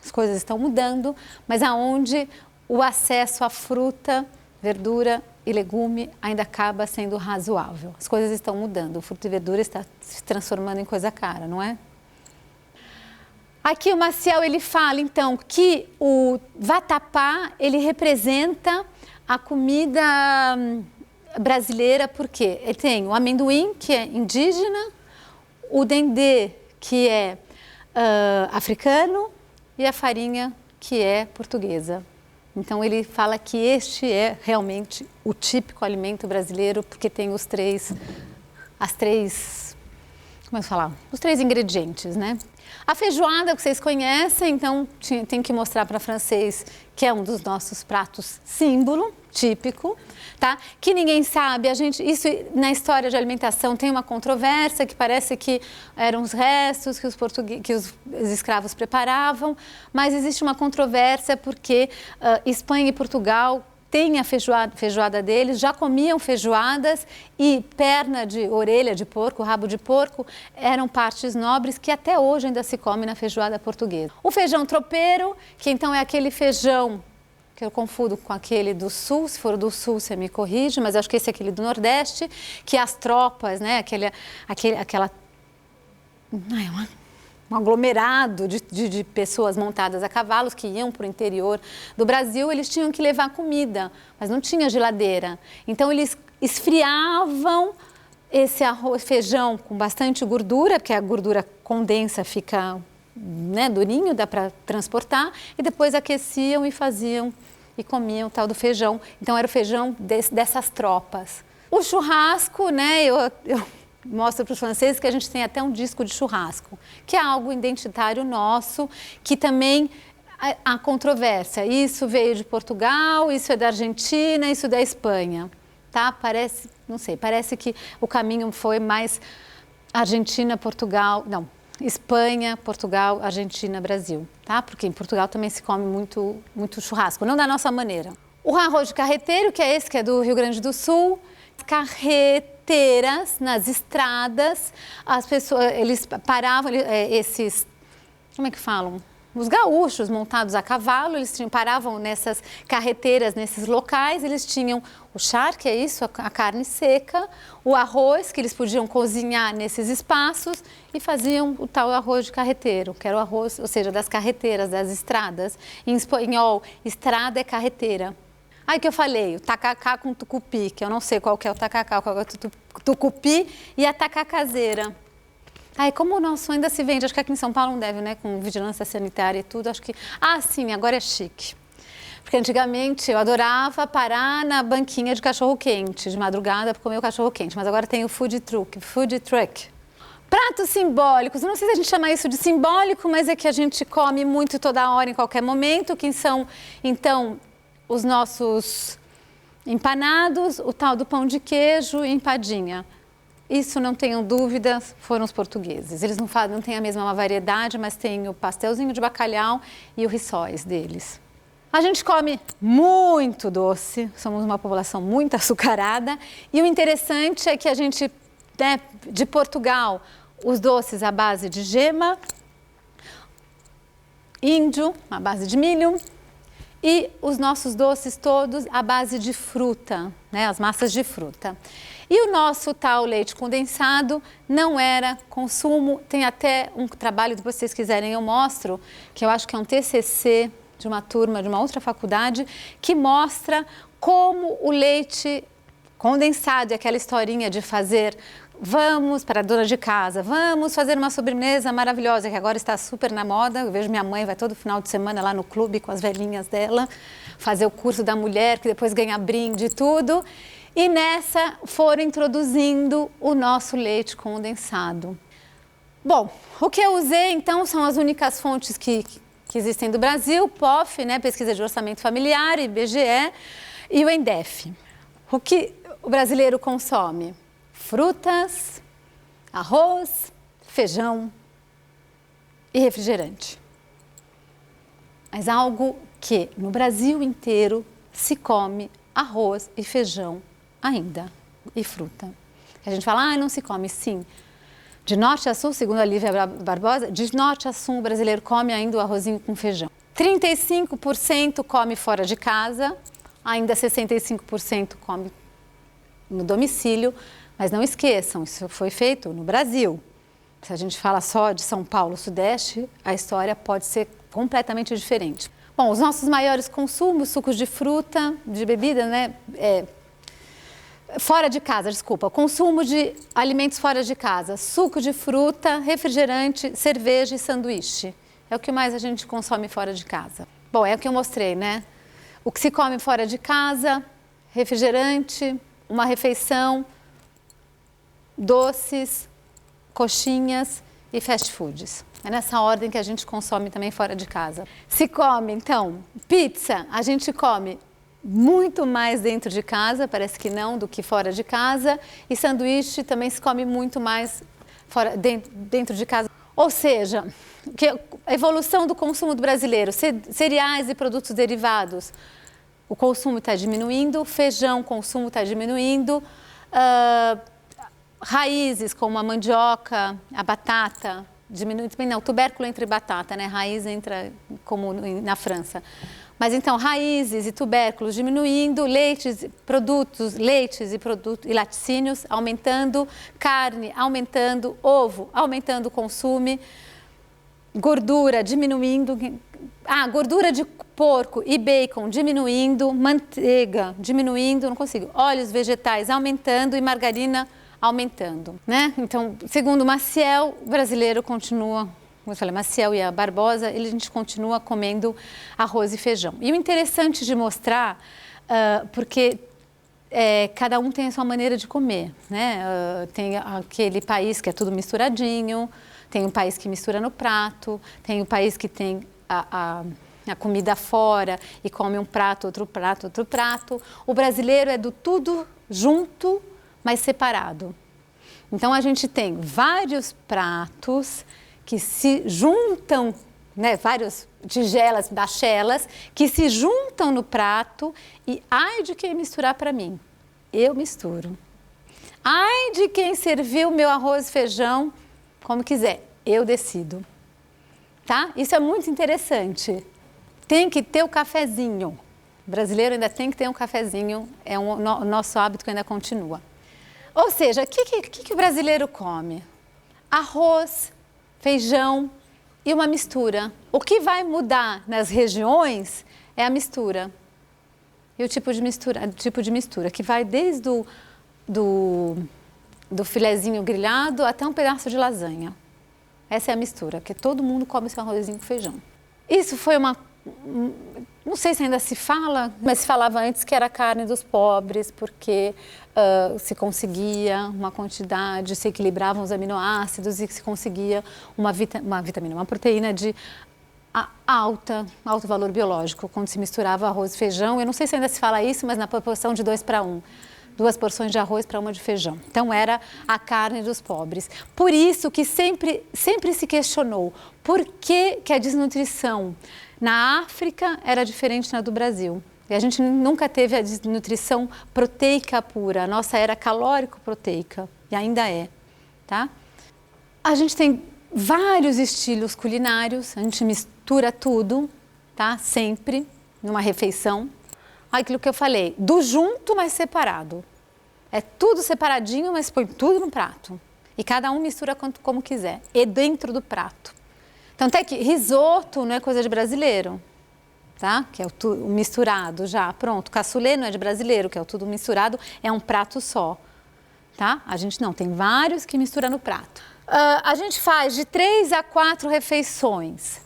as coisas estão mudando, mas aonde o acesso à fruta, verdura e legume ainda acaba sendo razoável. As coisas estão mudando, o fruto e verdura está se transformando em coisa cara, não é? Aqui o Maciel, ele fala, então, que o vatapá, ele representa a comida brasileira, porque ele tem o amendoim, que é indígena, o dendê, que é africano, e a farinha, que é portuguesa. Então, ele fala que este é realmente o típico alimento brasileiro, porque tem os 3 ingredientes, né? A feijoada, que vocês conhecem, então tem que mostrar para francês que é um dos nossos pratos símbolo, típico, tá? Que ninguém sabe, isso na história de alimentação tem uma controvérsia, que parece que eram os restos que os escravos preparavam, mas existe uma controvérsia porque Espanha e Portugal têm a feijoada deles, já comiam feijoadas, e perna de orelha de porco, rabo de porco, eram partes nobres que até hoje ainda se come na feijoada portuguesa. O feijão tropeiro, que então é aquele feijão que eu confundo com aquele do sul, se for do sul você me corrige, mas acho que esse é aquele do nordeste, que as tropas, né, um aglomerado de pessoas montadas a cavalos que iam para o interior do Brasil, eles tinham que levar comida, mas não tinha geladeira. Então eles esfriavam esse feijão com bastante gordura, porque a gordura condensa, fica, né, durinho, dá para transportar, e depois aqueciam e faziam e comiam o tal do feijão. Então era o feijão dessas tropas. O churrasco, né, eu mostro para os franceses que a gente tem até um disco de churrasco, que é algo identitário nosso, que também há controvérsia. Isso veio de Portugal, isso é da Argentina, isso é da Espanha, tá? Parece, não sei, parece que o caminho foi mais Argentina, Portugal, não, Espanha, Portugal, Argentina, Brasil, tá? Porque em Portugal também se come muito, muito churrasco, não da nossa maneira. O arroz de carreteiro, que é esse que é do Rio Grande do Sul, carreteiras nas estradas, as pessoas, eles paravam, esses, como é que falam? Os gaúchos montados a cavalo, eles paravam nessas carreteiras, nesses locais, eles tinham o charque, é isso, a carne seca, o arroz, que eles podiam cozinhar nesses espaços, e faziam o tal arroz de carreteiro, que era o arroz, ou seja, das carreteiras, das estradas. Em espanhol, estrada é carreteira. Aí que eu falei, o tacacá com tucupi, que eu não sei qual que é o tacacá, qual é o tucupi, e a tacacazeira. Ai, como o nosso ainda se vende, acho que aqui em São Paulo não deve, né? Com vigilância sanitária e tudo, acho que... Ah, sim, agora é chique. Porque antigamente eu adorava parar na banquinha de cachorro-quente, de madrugada, para comer o cachorro-quente. Mas agora tem o food truck. Pratos simbólicos, não sei se a gente chama isso de simbólico, mas é que a gente come muito toda hora, em qualquer momento, que são, então, os nossos empanados, o tal do pão de queijo e empadinha. Isso, não tenham dúvidas, foram os portugueses. Eles não têm a mesma variedade, mas tem o pastelzinho de bacalhau e o rissóis deles. A gente come muito doce, somos uma população muito açucarada. E o interessante é que a gente, né, de Portugal, os doces à base de gema, índio, à base de milho, e os nossos doces todos à base de fruta, né, as massas de fruta. E o nosso tal leite condensado não era consumo, tem até um trabalho, depois se vocês quiserem eu mostro, que eu acho que é um TCC de uma turma de uma outra faculdade, que mostra como o leite condensado, e aquela historinha de fazer, vamos para a dona de casa, vamos fazer uma sobremesa maravilhosa, que agora está super na moda, eu vejo minha mãe, vai todo final de semana lá no clube com as velhinhas dela, fazer o curso da mulher, que depois ganha brinde e tudo. E nessa foram introduzindo o nosso leite condensado. Bom, o que eu usei então são as únicas fontes que existem do Brasil, POF, né, Pesquisa de Orçamento Familiar, IBGE e o ENDEF. O que o brasileiro consome? Frutas, arroz, feijão e refrigerante. Mas algo que no Brasil inteiro se come arroz e feijão ainda, e fruta. A gente fala, ah, não se come, sim. De norte a sul, segundo a Lívia Barbosa, de norte a sul o brasileiro come ainda o arrozinho com feijão. 35% come fora de casa, ainda 65% come no domicílio, mas não esqueçam, isso foi feito no Brasil. Se a gente fala só de São Paulo, Sudeste, a história pode ser completamente diferente. Bom, os nossos maiores consumos, sucos de fruta, de bebida, né? Fora de casa, desculpa, consumo de alimentos fora de casa, suco de fruta, refrigerante, cerveja e sanduíche. É o que mais a gente consome fora de casa. Bom, é o que eu mostrei, né? O que se come fora de casa, refrigerante, uma refeição, doces, coxinhas e fast foods. É nessa ordem que a gente consome também fora de casa. Se come, então, pizza, a gente come muito mais dentro de casa, parece que não, do que fora de casa. E sanduíche também se come muito mais dentro de casa. Ou seja, a evolução do consumo do brasileiro, cereais e produtos derivados, o consumo está diminuindo, feijão, o consumo está diminuindo, raízes como a mandioca, a batata, diminui também, não, o tubérculo entre batata, né? Raiz entra como na França. Mas então, raízes e tubérculos diminuindo, leites e laticínios aumentando, carne aumentando, ovo aumentando o consumo, gordura diminuindo, gordura de porco e bacon diminuindo, manteiga diminuindo, não consigo, óleos vegetais aumentando e margarina aumentando, né? Então, segundo Maciel, o brasileiro continua, como eu falei, Maciel e a Barbosa, a gente continua comendo arroz e feijão. E o interessante de mostrar, porque cada um tem a sua maneira de comer, né? Tem aquele país que é tudo misturadinho, tem um país que mistura no prato, tem um país que tem a comida fora e come um prato, outro prato, outro prato. O brasileiro é do tudo junto, mas separado. Então, a gente tem vários pratos que se juntam, né, várias tigelas, bachelas, que se juntam no prato e ai de quem misturar para mim, eu misturo. Ai de quem serviu meu arroz e feijão como quiser, eu decido. Tá? Isso é muito interessante. Tem que ter o cafezinho. O brasileiro ainda tem que ter um cafezinho, é o nosso hábito que ainda continua. Ou seja, o que o brasileiro come? Arroz, feijão e uma mistura. O que vai mudar nas regiões é a mistura. E o tipo de mistura, que vai desde do filezinho grelhado até um pedaço de lasanha. Essa é a mistura, que todo mundo come seu arrozinho com feijão. Isso foi não sei se ainda se fala, mas se falava antes que era carne dos pobres, porque se conseguia uma quantidade, se equilibravam os aminoácidos e se conseguia uma vitamina, uma proteína de alto valor biológico, quando se misturava arroz e feijão. Eu não sei se ainda se fala isso, mas na proporção de 2:1. 2 porções de arroz para 1 de feijão. Então, era a carne dos pobres. Por isso que sempre se questionou por que a desnutrição na África era diferente da do Brasil. E a gente nunca teve a desnutrição proteica pura. A nossa era calórico-proteica, e ainda é, tá? A gente tem vários estilos culinários, a gente mistura tudo, tá? Sempre, numa refeição. Aquilo que eu falei, do junto, mas separado. É tudo separadinho, mas põe tudo no prato. E cada um mistura como quiser, e dentro do prato. Então, até que risoto não é coisa de brasileiro, tá? Que é o misturado já, pronto. Cassoulet não é de brasileiro, que é o tudo misturado, é um prato só, tá? A gente não, tem vários que mistura no prato. A gente faz de 3 a 4 refeições.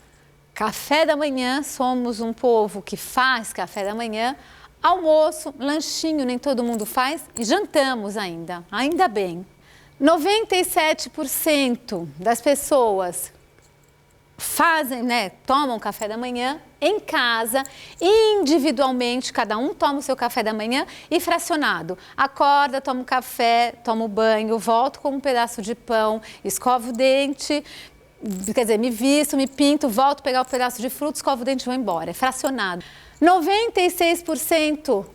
Café da manhã, somos um povo que faz café da manhã. Almoço, lanchinho, nem todo mundo faz. E jantamos ainda bem. 97% das pessoas fazem, tomam café da manhã em casa, individualmente, cada um toma o seu café da manhã e fracionado. Acorda, toma um café, toma um banho, volto com um pedaço de pão, escovo o dente, quer dizer, me visto, me pinto, volto a pegar um pedaço de fruta, escovo o dente e vou embora. É fracionado. 96%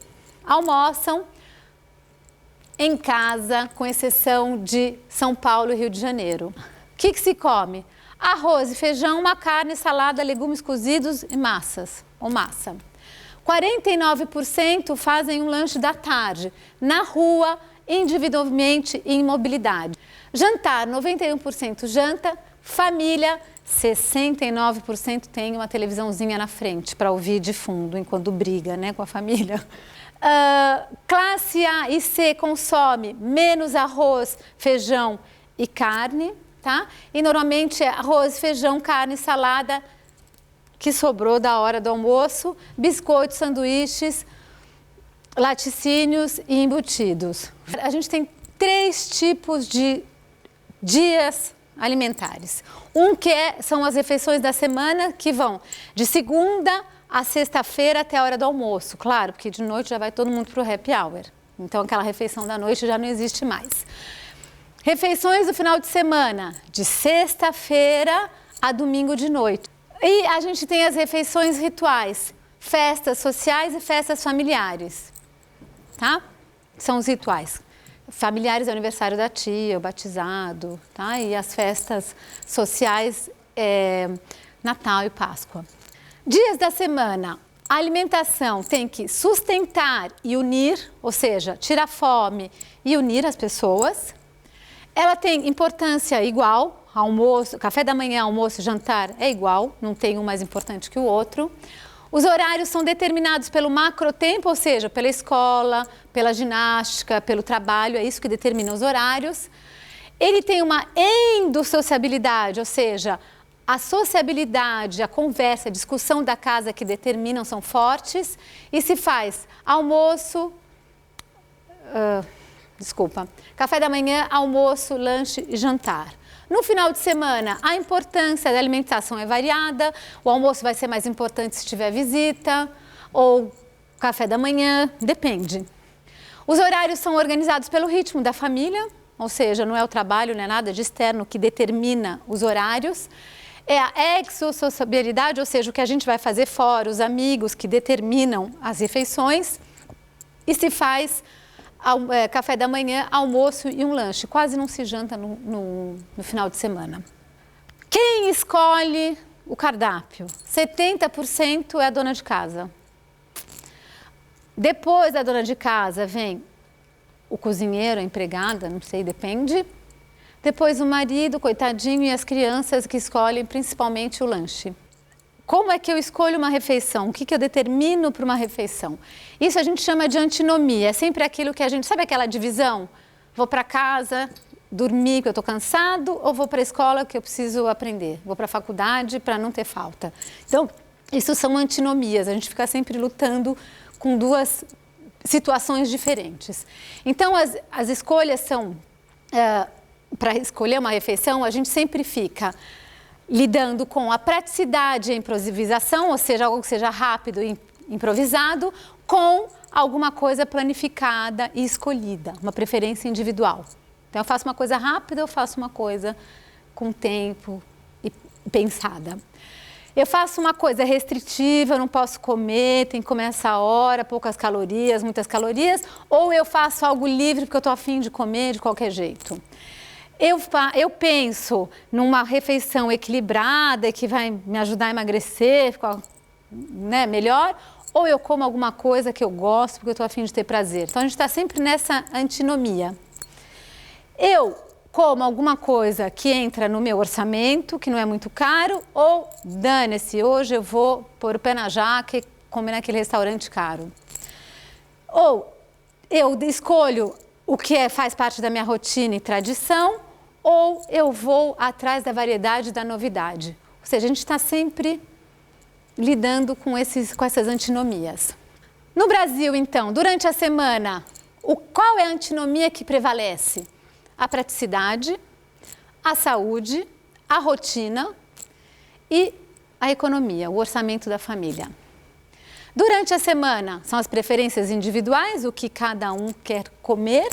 almoçam em casa, com exceção de São Paulo e Rio de Janeiro. O que se come? Arroz e feijão, uma carne, salada, legumes cozidos e massas, ou massa. 49% fazem um lanche da tarde, na rua, individualmente e em mobilidade. Jantar, 91% janta, família, 69% tem uma televisãozinha na frente para ouvir de fundo enquanto briga, com a família. Classe A e C consome menos arroz, feijão e carne, tá? E normalmente é arroz, feijão, carne, salada, que sobrou da hora do almoço, biscoitos, sanduíches, laticínios e embutidos. A gente tem 3 tipos de dias alimentares. São as refeições da semana, que vão de segunda a sexta-feira até a hora do almoço. Claro, porque de noite já vai todo mundo para o happy hour. Então, aquela refeição da noite já não existe mais. Refeições do final de semana, de sexta-feira a domingo de noite. E a gente tem as refeições rituais, festas sociais e festas familiares, tá? São os rituais. Familiares é o aniversário da tia, o batizado, tá? E as festas sociais Natal e Páscoa. Dias da semana, a alimentação tem que sustentar e unir, ou seja, tirar fome e unir as pessoas. Ela tem importância igual, almoço, café da manhã, almoço, jantar é igual, não tem um mais importante que o outro. Os horários são determinados pelo macrotempo, ou seja, pela escola, pela ginástica, pelo trabalho, é isso que determina os horários. Ele tem uma endossociabilidade, ou seja, a sociabilidade, a conversa, a discussão da casa que determinam são fortes e se faz almoço, café da manhã, almoço, lanche e jantar. No final de semana, a importância da alimentação é variada, o almoço vai ser mais importante se tiver visita, ou café da manhã, depende. Os horários são organizados pelo ritmo da família, ou seja, não é o trabalho, não é nada de externo que determina os horários. É a exossociabilidade, ou seja, o que a gente vai fazer fora, os amigos que determinam as refeições. E se faz café da manhã, almoço e um lanche. Quase não se janta no final de semana. Quem escolhe o cardápio? 70% é a dona de casa. Depois da dona de casa vem o cozinheiro, a empregada, não sei, depende. Depois o marido, coitadinho, e as crianças que escolhem principalmente o lanche. Como é que eu escolho uma refeição? O que eu determino para uma refeição? Isso a gente chama de antinomia, é sempre aquilo que a gente... Sabe aquela divisão? Vou para casa, dormir porque eu estou cansado ou vou para a escola que eu preciso aprender? Vou para a faculdade para não ter falta. Então, isso são antinomias, a gente fica sempre lutando com duas situações diferentes. Então, as escolhas são, para escolher uma refeição, a gente sempre fica lidando com a praticidade e a improvisação, ou seja, algo que seja rápido e improvisado, com alguma coisa planificada e escolhida, uma preferência individual. Então, eu faço uma coisa rápida, eu faço uma coisa com tempo e pensada. Eu faço uma coisa restritiva, eu não posso comer, tem que comer essa hora, poucas calorias, muitas calorias, ou eu faço algo livre porque eu estou a fim de comer de qualquer jeito. Eu penso numa refeição equilibrada que vai me ajudar a emagrecer, ficar, né, melhor, ou eu como alguma coisa que eu gosto porque eu estou a fim de ter prazer. Então, a gente está sempre nessa antinomia. Eu como alguma coisa que entra no meu orçamento, que não é muito caro, ou dane-se, hoje eu vou pôr o pé na jaca e comer naquele restaurante caro. Ou eu escolho o que faz parte da minha rotina e tradição, ou eu vou atrás da variedade e da novidade. Ou seja, a gente está sempre lidando com essas antinomias. No Brasil, então, durante a semana, qual é a antinomia que prevalece? A praticidade, a saúde, a rotina e a economia, o orçamento da família. Durante a semana, são as preferências individuais, o que cada um quer comer.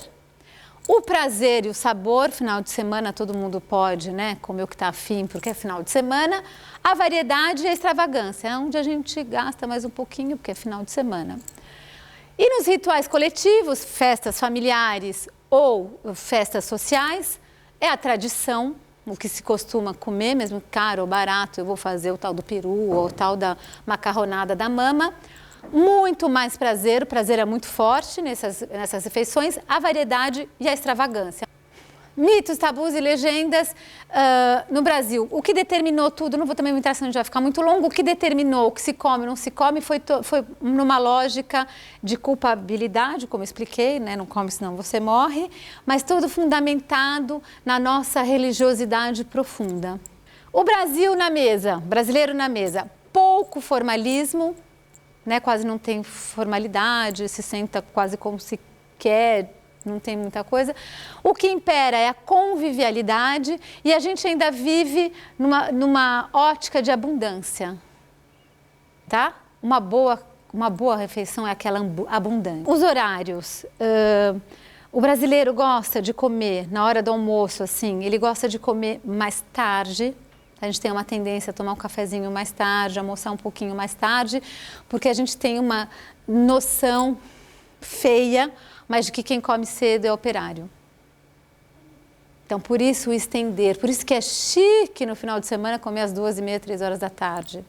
O prazer e o sabor, final de semana todo mundo pode, né, comer o que está afim porque é final de semana. A variedade e a extravagância, é onde a gente gasta mais um pouquinho porque é final de semana. E nos rituais coletivos, festas familiares ou festas sociais, é a tradição, o que se costuma comer, mesmo caro ou barato, eu vou fazer o tal do peru ou o tal da macarronada da mama. Muito mais prazer, o prazer é muito forte nessas refeições, a variedade e a extravagância. Mitos, tabus e legendas no Brasil. O que determinou tudo, não vou também me entrar, senão já vai ficar muito longo, o que determinou o que se come ou não se come foi numa lógica de culpabilidade, como eu expliquei, né? Não come senão você morre, mas tudo fundamentado na nossa religiosidade profunda. O Brasil na mesa, brasileiro na mesa, pouco formalismo, né? Quase não tem formalidade, se senta quase como se quer, não tem muita coisa. O que impera é a convivialidade e a gente ainda vive numa ótica de abundância, tá? Uma boa refeição é aquela abundante. Os horários, o brasileiro gosta de comer na hora do almoço, assim, ele gosta de comer mais tarde. A gente tem uma tendência a tomar um cafezinho mais tarde, almoçar um pouquinho mais tarde, porque a gente tem uma noção feia, mas de que quem come cedo é operário. Então, por isso o estender, por isso que é chique no final de semana comer às 2h30, 3 horas da tarde.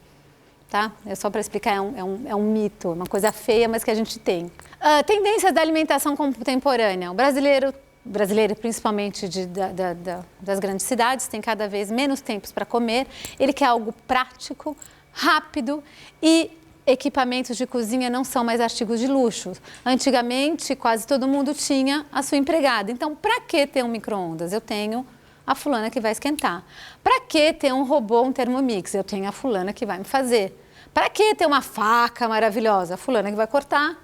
Tá? É só para explicar, é um mito, uma coisa feia, mas que a gente tem. Tendências da alimentação contemporânea. O brasileiro principalmente das grandes cidades, tem cada vez menos tempos para comer. Ele quer algo prático, rápido e equipamentos de cozinha não são mais artigos de luxo. Antigamente, quase todo mundo tinha a sua empregada. Então, para que ter um micro-ondas? Eu tenho a fulana que vai esquentar. Para que ter um robô, um Thermomix? Eu tenho a fulana que vai me fazer. Para que ter uma faca maravilhosa? A fulana que vai cortar.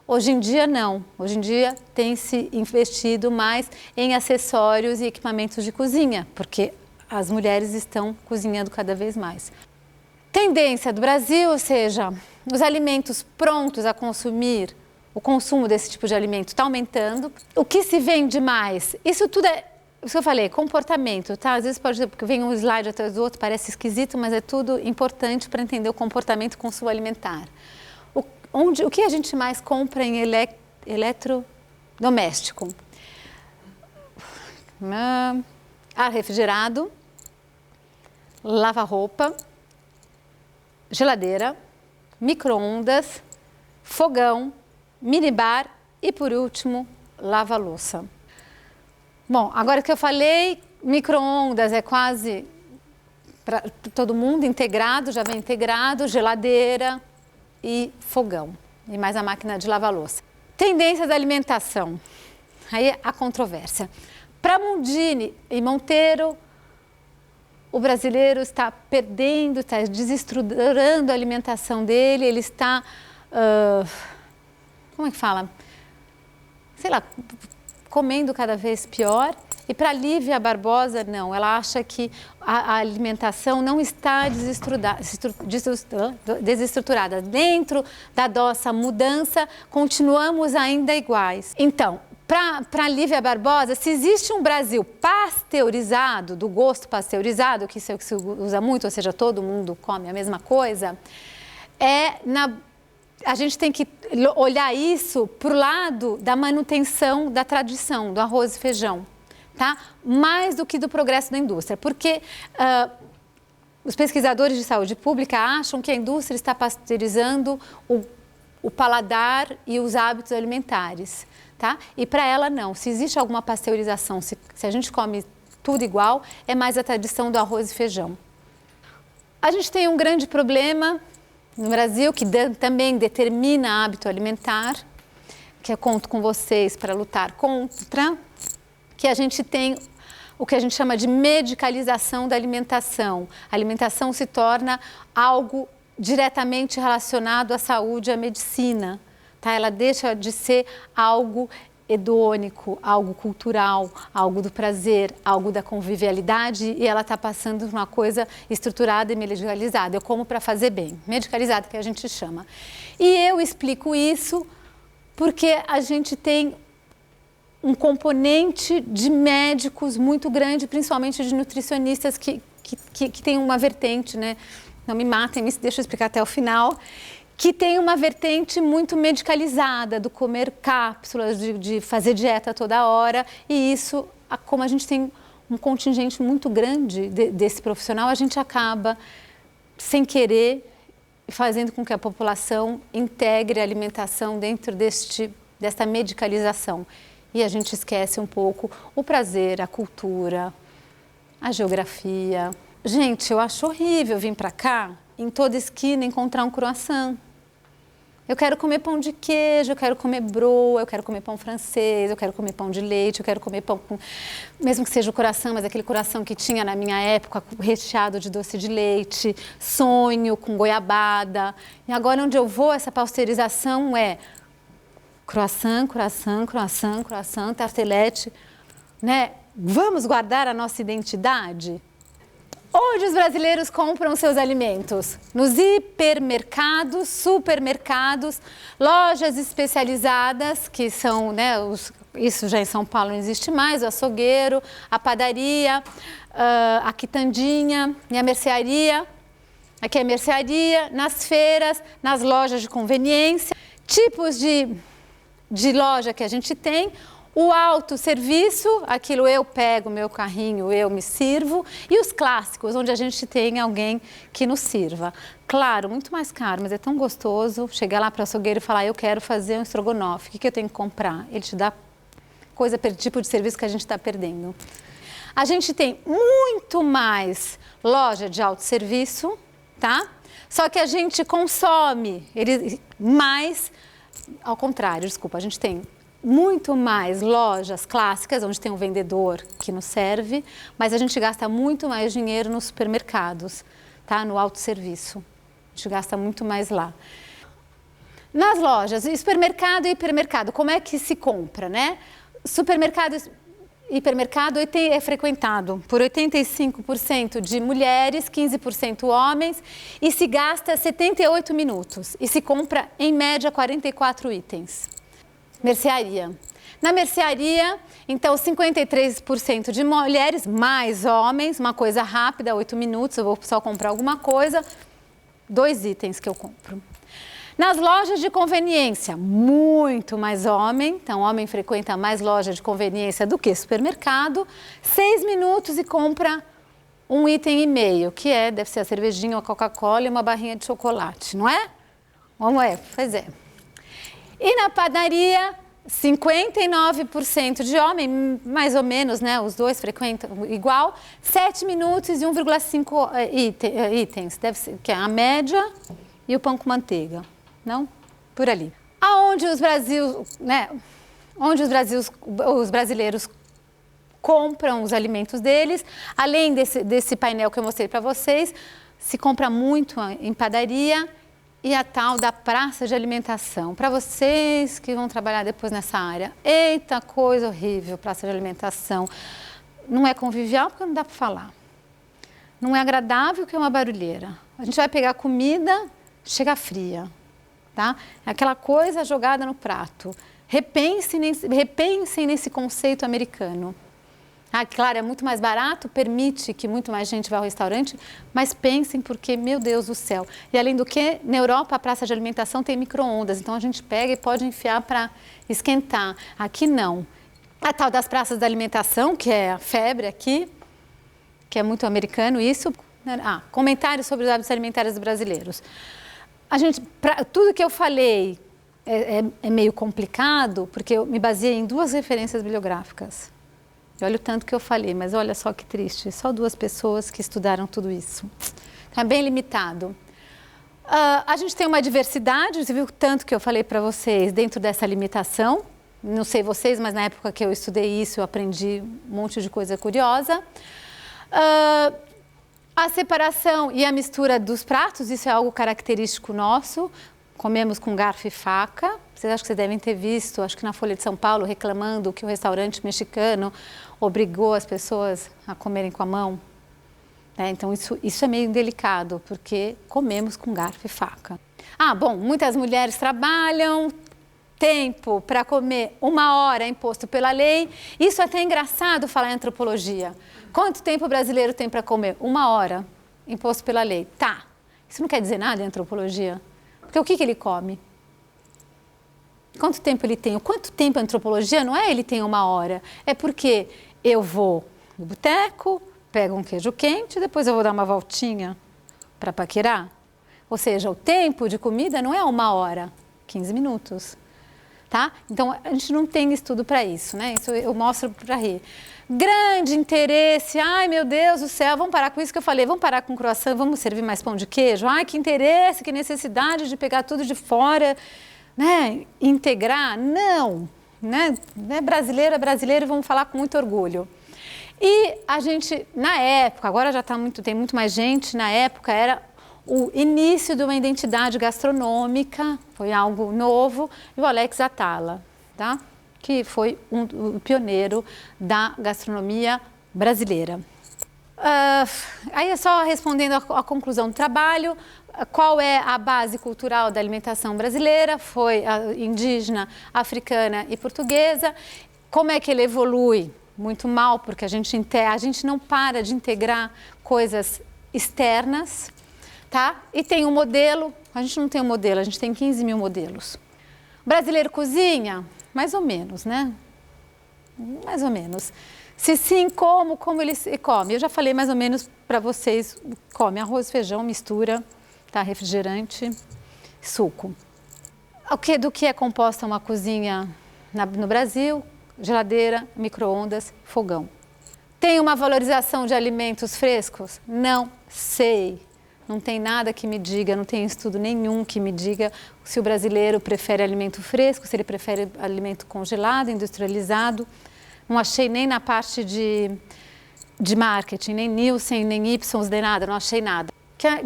Hoje em dia, não. Hoje em dia, tem se investido mais em acessórios e equipamentos de cozinha, porque as mulheres estão cozinhando cada vez mais. Tendência do Brasil, ou seja, os alimentos prontos a consumir, o consumo desse tipo de alimento está aumentando. O que se vende mais? Isso tudo é, isso que eu falei, comportamento, tá? Às vezes pode ser porque vem um slide atrás do outro, parece esquisito, mas é tudo importante para entender o comportamento e consumo alimentar. O que a gente mais compra em eletrodoméstico? Ar refrigerado, lava-roupa, geladeira, micro-ondas, fogão, minibar e, por último, lava-louça. Bom, agora que eu falei, micro-ondas é quase para todo mundo integrado, já vem integrado, geladeira e fogão, e mais a máquina de lavar louça. Tendências da alimentação, aí a controvérsia. Para Mundini e Monteiro, o brasileiro está perdendo, está desestruturando a alimentação dele, ele está, como é que fala? Sei lá, comendo cada vez pior. E para Lívia Barbosa, não, ela acha que a alimentação não está desestruturada. Dentro da nossa mudança, continuamos ainda iguais. Então, para Lívia Barbosa, se existe um Brasil pasteurizado, do gosto pasteurizado, que isso é o que se usa muito, ou seja, todo mundo come a mesma coisa, a gente tem que olhar isso para o lado da manutenção da tradição, do arroz e feijão. Tá? Mais do que do progresso da indústria, porque os pesquisadores de saúde pública acham que a indústria está pasteurizando o paladar e os hábitos alimentares, tá? E para ela não, se existe alguma pasteurização, se a gente come tudo igual, é mais a tradição do arroz e feijão. A gente tem um grande problema no Brasil que também determina hábito alimentar, que eu conto com vocês para lutar contra, que a gente tem o que a gente chama de medicalização da alimentação. A alimentação se torna algo diretamente relacionado à saúde e à medicina. Tá? Ela deixa de ser algo hedônico, algo cultural, algo do prazer, algo da convivialidade, e ela está passando por uma coisa estruturada e medicalizada. Eu como para fazer bem, medicalizada que a gente chama. E eu explico isso porque a gente tem um componente de médicos muito grande, principalmente de nutricionistas que tem uma vertente, né? Não me matem, deixa eu explicar até o final, que tem uma vertente muito medicalizada, do comer cápsulas, de fazer dieta toda hora, e isso, como a gente tem um contingente muito grande desse profissional, a gente acaba, sem querer, fazendo com que a população integre a alimentação dentro desta medicalização. E a gente esquece um pouco o prazer, a cultura, a geografia. Gente, eu acho horrível vir para cá, em toda esquina, encontrar um croissant. Eu quero comer pão de queijo, eu quero comer broa, eu quero comer pão francês, eu quero comer pão de leite, eu quero comer pão com... Mesmo que seja o croissant, mas aquele croissant que tinha na minha época, recheado de doce de leite, sonho com goiabada. E agora onde eu vou, essa pasteurização é... croissant, croissant, croissant, croissant, tartelete, né? Vamos guardar a nossa identidade? Onde os brasileiros compram seus alimentos? Nos hipermercados, supermercados, lojas especializadas, que são, né, isso já em São Paulo não existe mais, o açougueiro, a padaria, a quitandinha e a mercearia. Aqui é a mercearia, nas feiras, nas lojas de conveniência, tipos de loja que a gente tem, o autosserviço, aquilo eu pego meu carrinho, eu me sirvo, e os clássicos, onde a gente tem alguém que nos sirva. Claro, muito mais caro, mas é tão gostoso chegar lá para o açougueiro e falar, eu quero fazer um estrogonofe, o que eu tenho que comprar? Ele te dá tipo de serviço que a gente está perdendo. A gente tem muito mais loja de autosserviço, tá? Só que a gente consome mais... Ao contrário, desculpa, a gente tem muito mais lojas clássicas, onde tem um vendedor que nos serve, mas a gente gasta muito mais dinheiro nos supermercados, tá? No autosserviço. A gente gasta muito mais lá. Nas lojas, supermercado e hipermercado, como é que se compra, né? Supermercado e hipermercado é frequentado por 85% de mulheres, 15% homens, e se gasta 78 minutos e se compra, em média, 44 itens. Mercearia. Na mercearia, então, 53% de mulheres, mais homens, uma coisa rápida, 8 minutos, eu vou só comprar alguma coisa, 2 itens que eu compro. Nas lojas de conveniência, muito mais homem, então homem frequenta mais loja de conveniência do que supermercado, 6 minutos e compra 1,5 item, que deve ser a cervejinha, a Coca-Cola e uma barrinha de chocolate, não é? Como é? Pois é. E na padaria, 59% de homem, mais ou menos, né? Os dois frequentam igual, 7 minutos e 1,5 itens, deve ser, que é a média e o pão com manteiga, não? Por ali. Aonde os brasileiros compram os alimentos deles. Além desse painel que eu mostrei para vocês, se compra muito em padaria e a tal da praça de alimentação. Para vocês que vão trabalhar depois nessa área, eita coisa horrível, praça de alimentação. Não é convivial porque não dá para falar. Não é agradável porque é uma barulheira. A gente vai pegar comida, chega fria, tá? É aquela coisa jogada no prato. Repensem nesse conceito americano. Ah, claro, é muito mais barato, permite que muito mais gente vá ao restaurante, mas pensem porque, meu Deus do céu. E além do que, na Europa a praça de alimentação tem micro-ondas, então a gente pega e pode enfiar para esquentar. Aqui não. A tal das praças da alimentação, que é a febre aqui, que é muito americano isso. Comentários sobre os hábitos alimentares dos brasileiros. Tudo que eu falei é meio complicado, porque eu me baseei em 2 referências bibliográficas. Olha o tanto que eu falei, mas olha só que triste, só 2 pessoas que estudaram tudo isso. Então, é bem limitado. A gente tem uma diversidade, você viu o tanto que eu falei para vocês dentro dessa limitação. Não sei vocês, mas na época que eu estudei isso, eu aprendi um monte de coisa curiosa. A separação e a mistura dos pratos, isso é algo característico nosso. Comemos com garfo e faca. Vocês acham que vocês devem ter visto, acho que na Folha de São Paulo, reclamando que o restaurante mexicano obrigou as pessoas a comerem com a mão. Então, isso é meio delicado, porque comemos com garfo e faca. Bom, muitas mulheres trabalham, tempo para comer 1 hora é imposto pela lei. Isso é até engraçado falar em antropologia. Quanto tempo o brasileiro tem para comer? 1 hora, imposto pela lei. Tá, isso não quer dizer nada em antropologia. Porque o que ele come? Quanto tempo ele tem? Quanto tempo a antropologia não é ele tem 1 hora. É porque eu vou no boteco, pego um queijo quente, depois eu vou dar uma voltinha para paquerar. Ou seja, o tempo de comida não é 1 hora, 15 minutos. Tá? Então, a gente não tem estudo para isso, né? Isso eu mostro para rir. Grande interesse, ai meu Deus do céu, vamos parar com isso que eu falei, vamos parar com croissant, vamos servir mais pão de queijo? Ai, que interesse, que necessidade de pegar tudo de fora, né? Integrar? Não, né? Brasileiro, vamos falar com muito orgulho. E a gente, na época, agora já tem muito mais gente, na época era o início de uma identidade gastronômica, foi algo novo, e o Alex Atala, tá? Que foi o pioneiro da gastronomia brasileira. Aí é só respondendo a conclusão do trabalho, qual é a base cultural da alimentação brasileira? Foi a indígena, africana e portuguesa. Como é que ele evolui? Muito mal, porque a gente não para de integrar coisas externas. Tá? E tem um modelo, a gente não tem um modelo, a gente tem 15 mil modelos. O brasileiro cozinha? Mais ou menos, né? Mais ou menos. Se sim, como ele come? Eu já falei mais ou menos para vocês, come arroz, feijão, mistura, tá? Refrigerante, suco. Do que é composta uma cozinha no Brasil? Geladeira, micro-ondas, fogão. Tem uma valorização de alimentos frescos? Não sei. Não tem nada que me diga, não tem estudo nenhum que me diga se o brasileiro prefere alimento fresco, se ele prefere alimento congelado, industrializado. Não achei nem na parte de marketing, nem Nielsen, nem Ipsos, nem nada, não achei nada.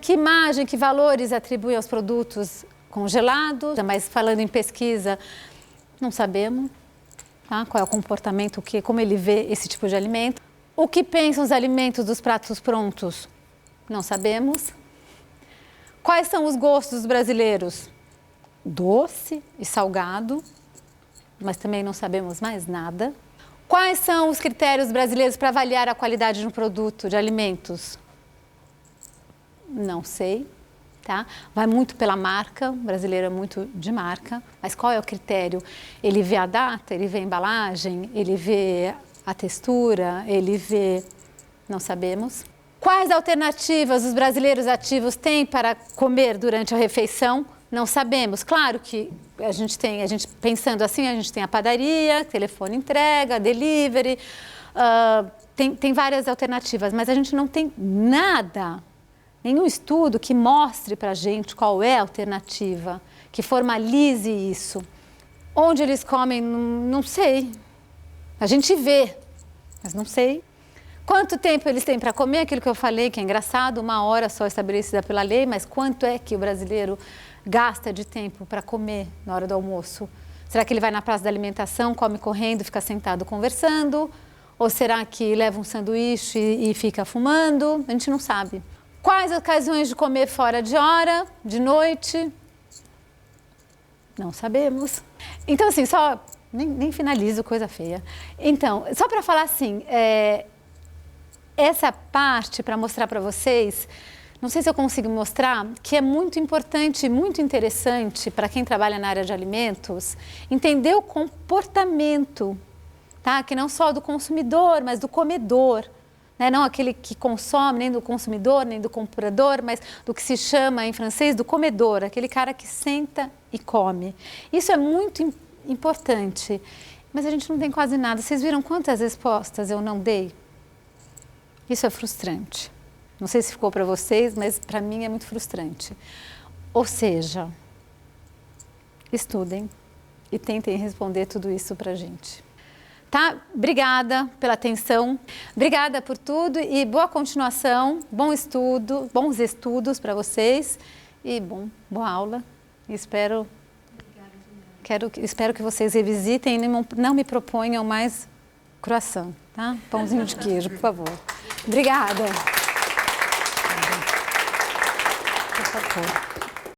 Que imagem, que valores atribuem aos produtos congelados? Mas falando em pesquisa, não sabemos, tá? Qual é o comportamento, como ele vê esse tipo de alimento. O que pensam os alimentos dos pratos prontos? Não sabemos. Quais são os gostos dos brasileiros? Doce e salgado, mas também não sabemos mais nada. Quais são os critérios brasileiros para avaliar a qualidade de um produto de alimentos? Não sei, tá? Vai muito pela marca, o brasileiro é muito de marca, mas qual é o critério? Ele vê a data, ele vê a embalagem, ele vê a textura, ele vê... Não sabemos. Quais alternativas os brasileiros ativos têm para comer durante a refeição? Não sabemos. Claro que a gente pensando assim, a gente tem a padaria, telefone entrega, delivery, tem várias alternativas, mas a gente não tem nada, nenhum estudo que mostre para a gente qual é a alternativa, que formalize isso. Onde eles comem, não sei. A gente vê. mas não sei. Quanto tempo eles têm para comer? Aquilo que eu falei, que é engraçado, 1 hora só estabelecida pela lei, mas quanto é que o brasileiro gasta de tempo para comer na hora do almoço? Será que ele vai na praça da alimentação, come correndo, fica sentado conversando? Ou será que leva um sanduíche e fica fumando? A gente não sabe. Quais ocasiões de comer fora de hora, de noite? Não sabemos. Então, assim, só... Nem finalizo, coisa feia. Então, só para falar assim, essa parte para mostrar para vocês, não sei se eu consigo mostrar, que é muito importante, muito interessante para quem trabalha na área de alimentos, entender o comportamento, tá? Que não só do consumidor, mas do comedor. Né? Não aquele que consome, nem do consumidor, nem do comprador, mas do que se chama em francês do comedor, aquele cara que senta e come. Isso é muito importante, mas a gente não tem quase nada. Vocês viram quantas respostas eu não dei? Isso é frustrante. Não sei se ficou para vocês, mas para mim é muito frustrante. Ou seja, estudem e tentem responder tudo isso para a gente. Tá? Obrigada pela atenção, obrigada por tudo e boa continuação, bons estudos para vocês e boa aula. Espero que vocês revisitem e não me proponham mais croissant, tá? Pãozinho de queijo, por favor. Obrigada. Por favor.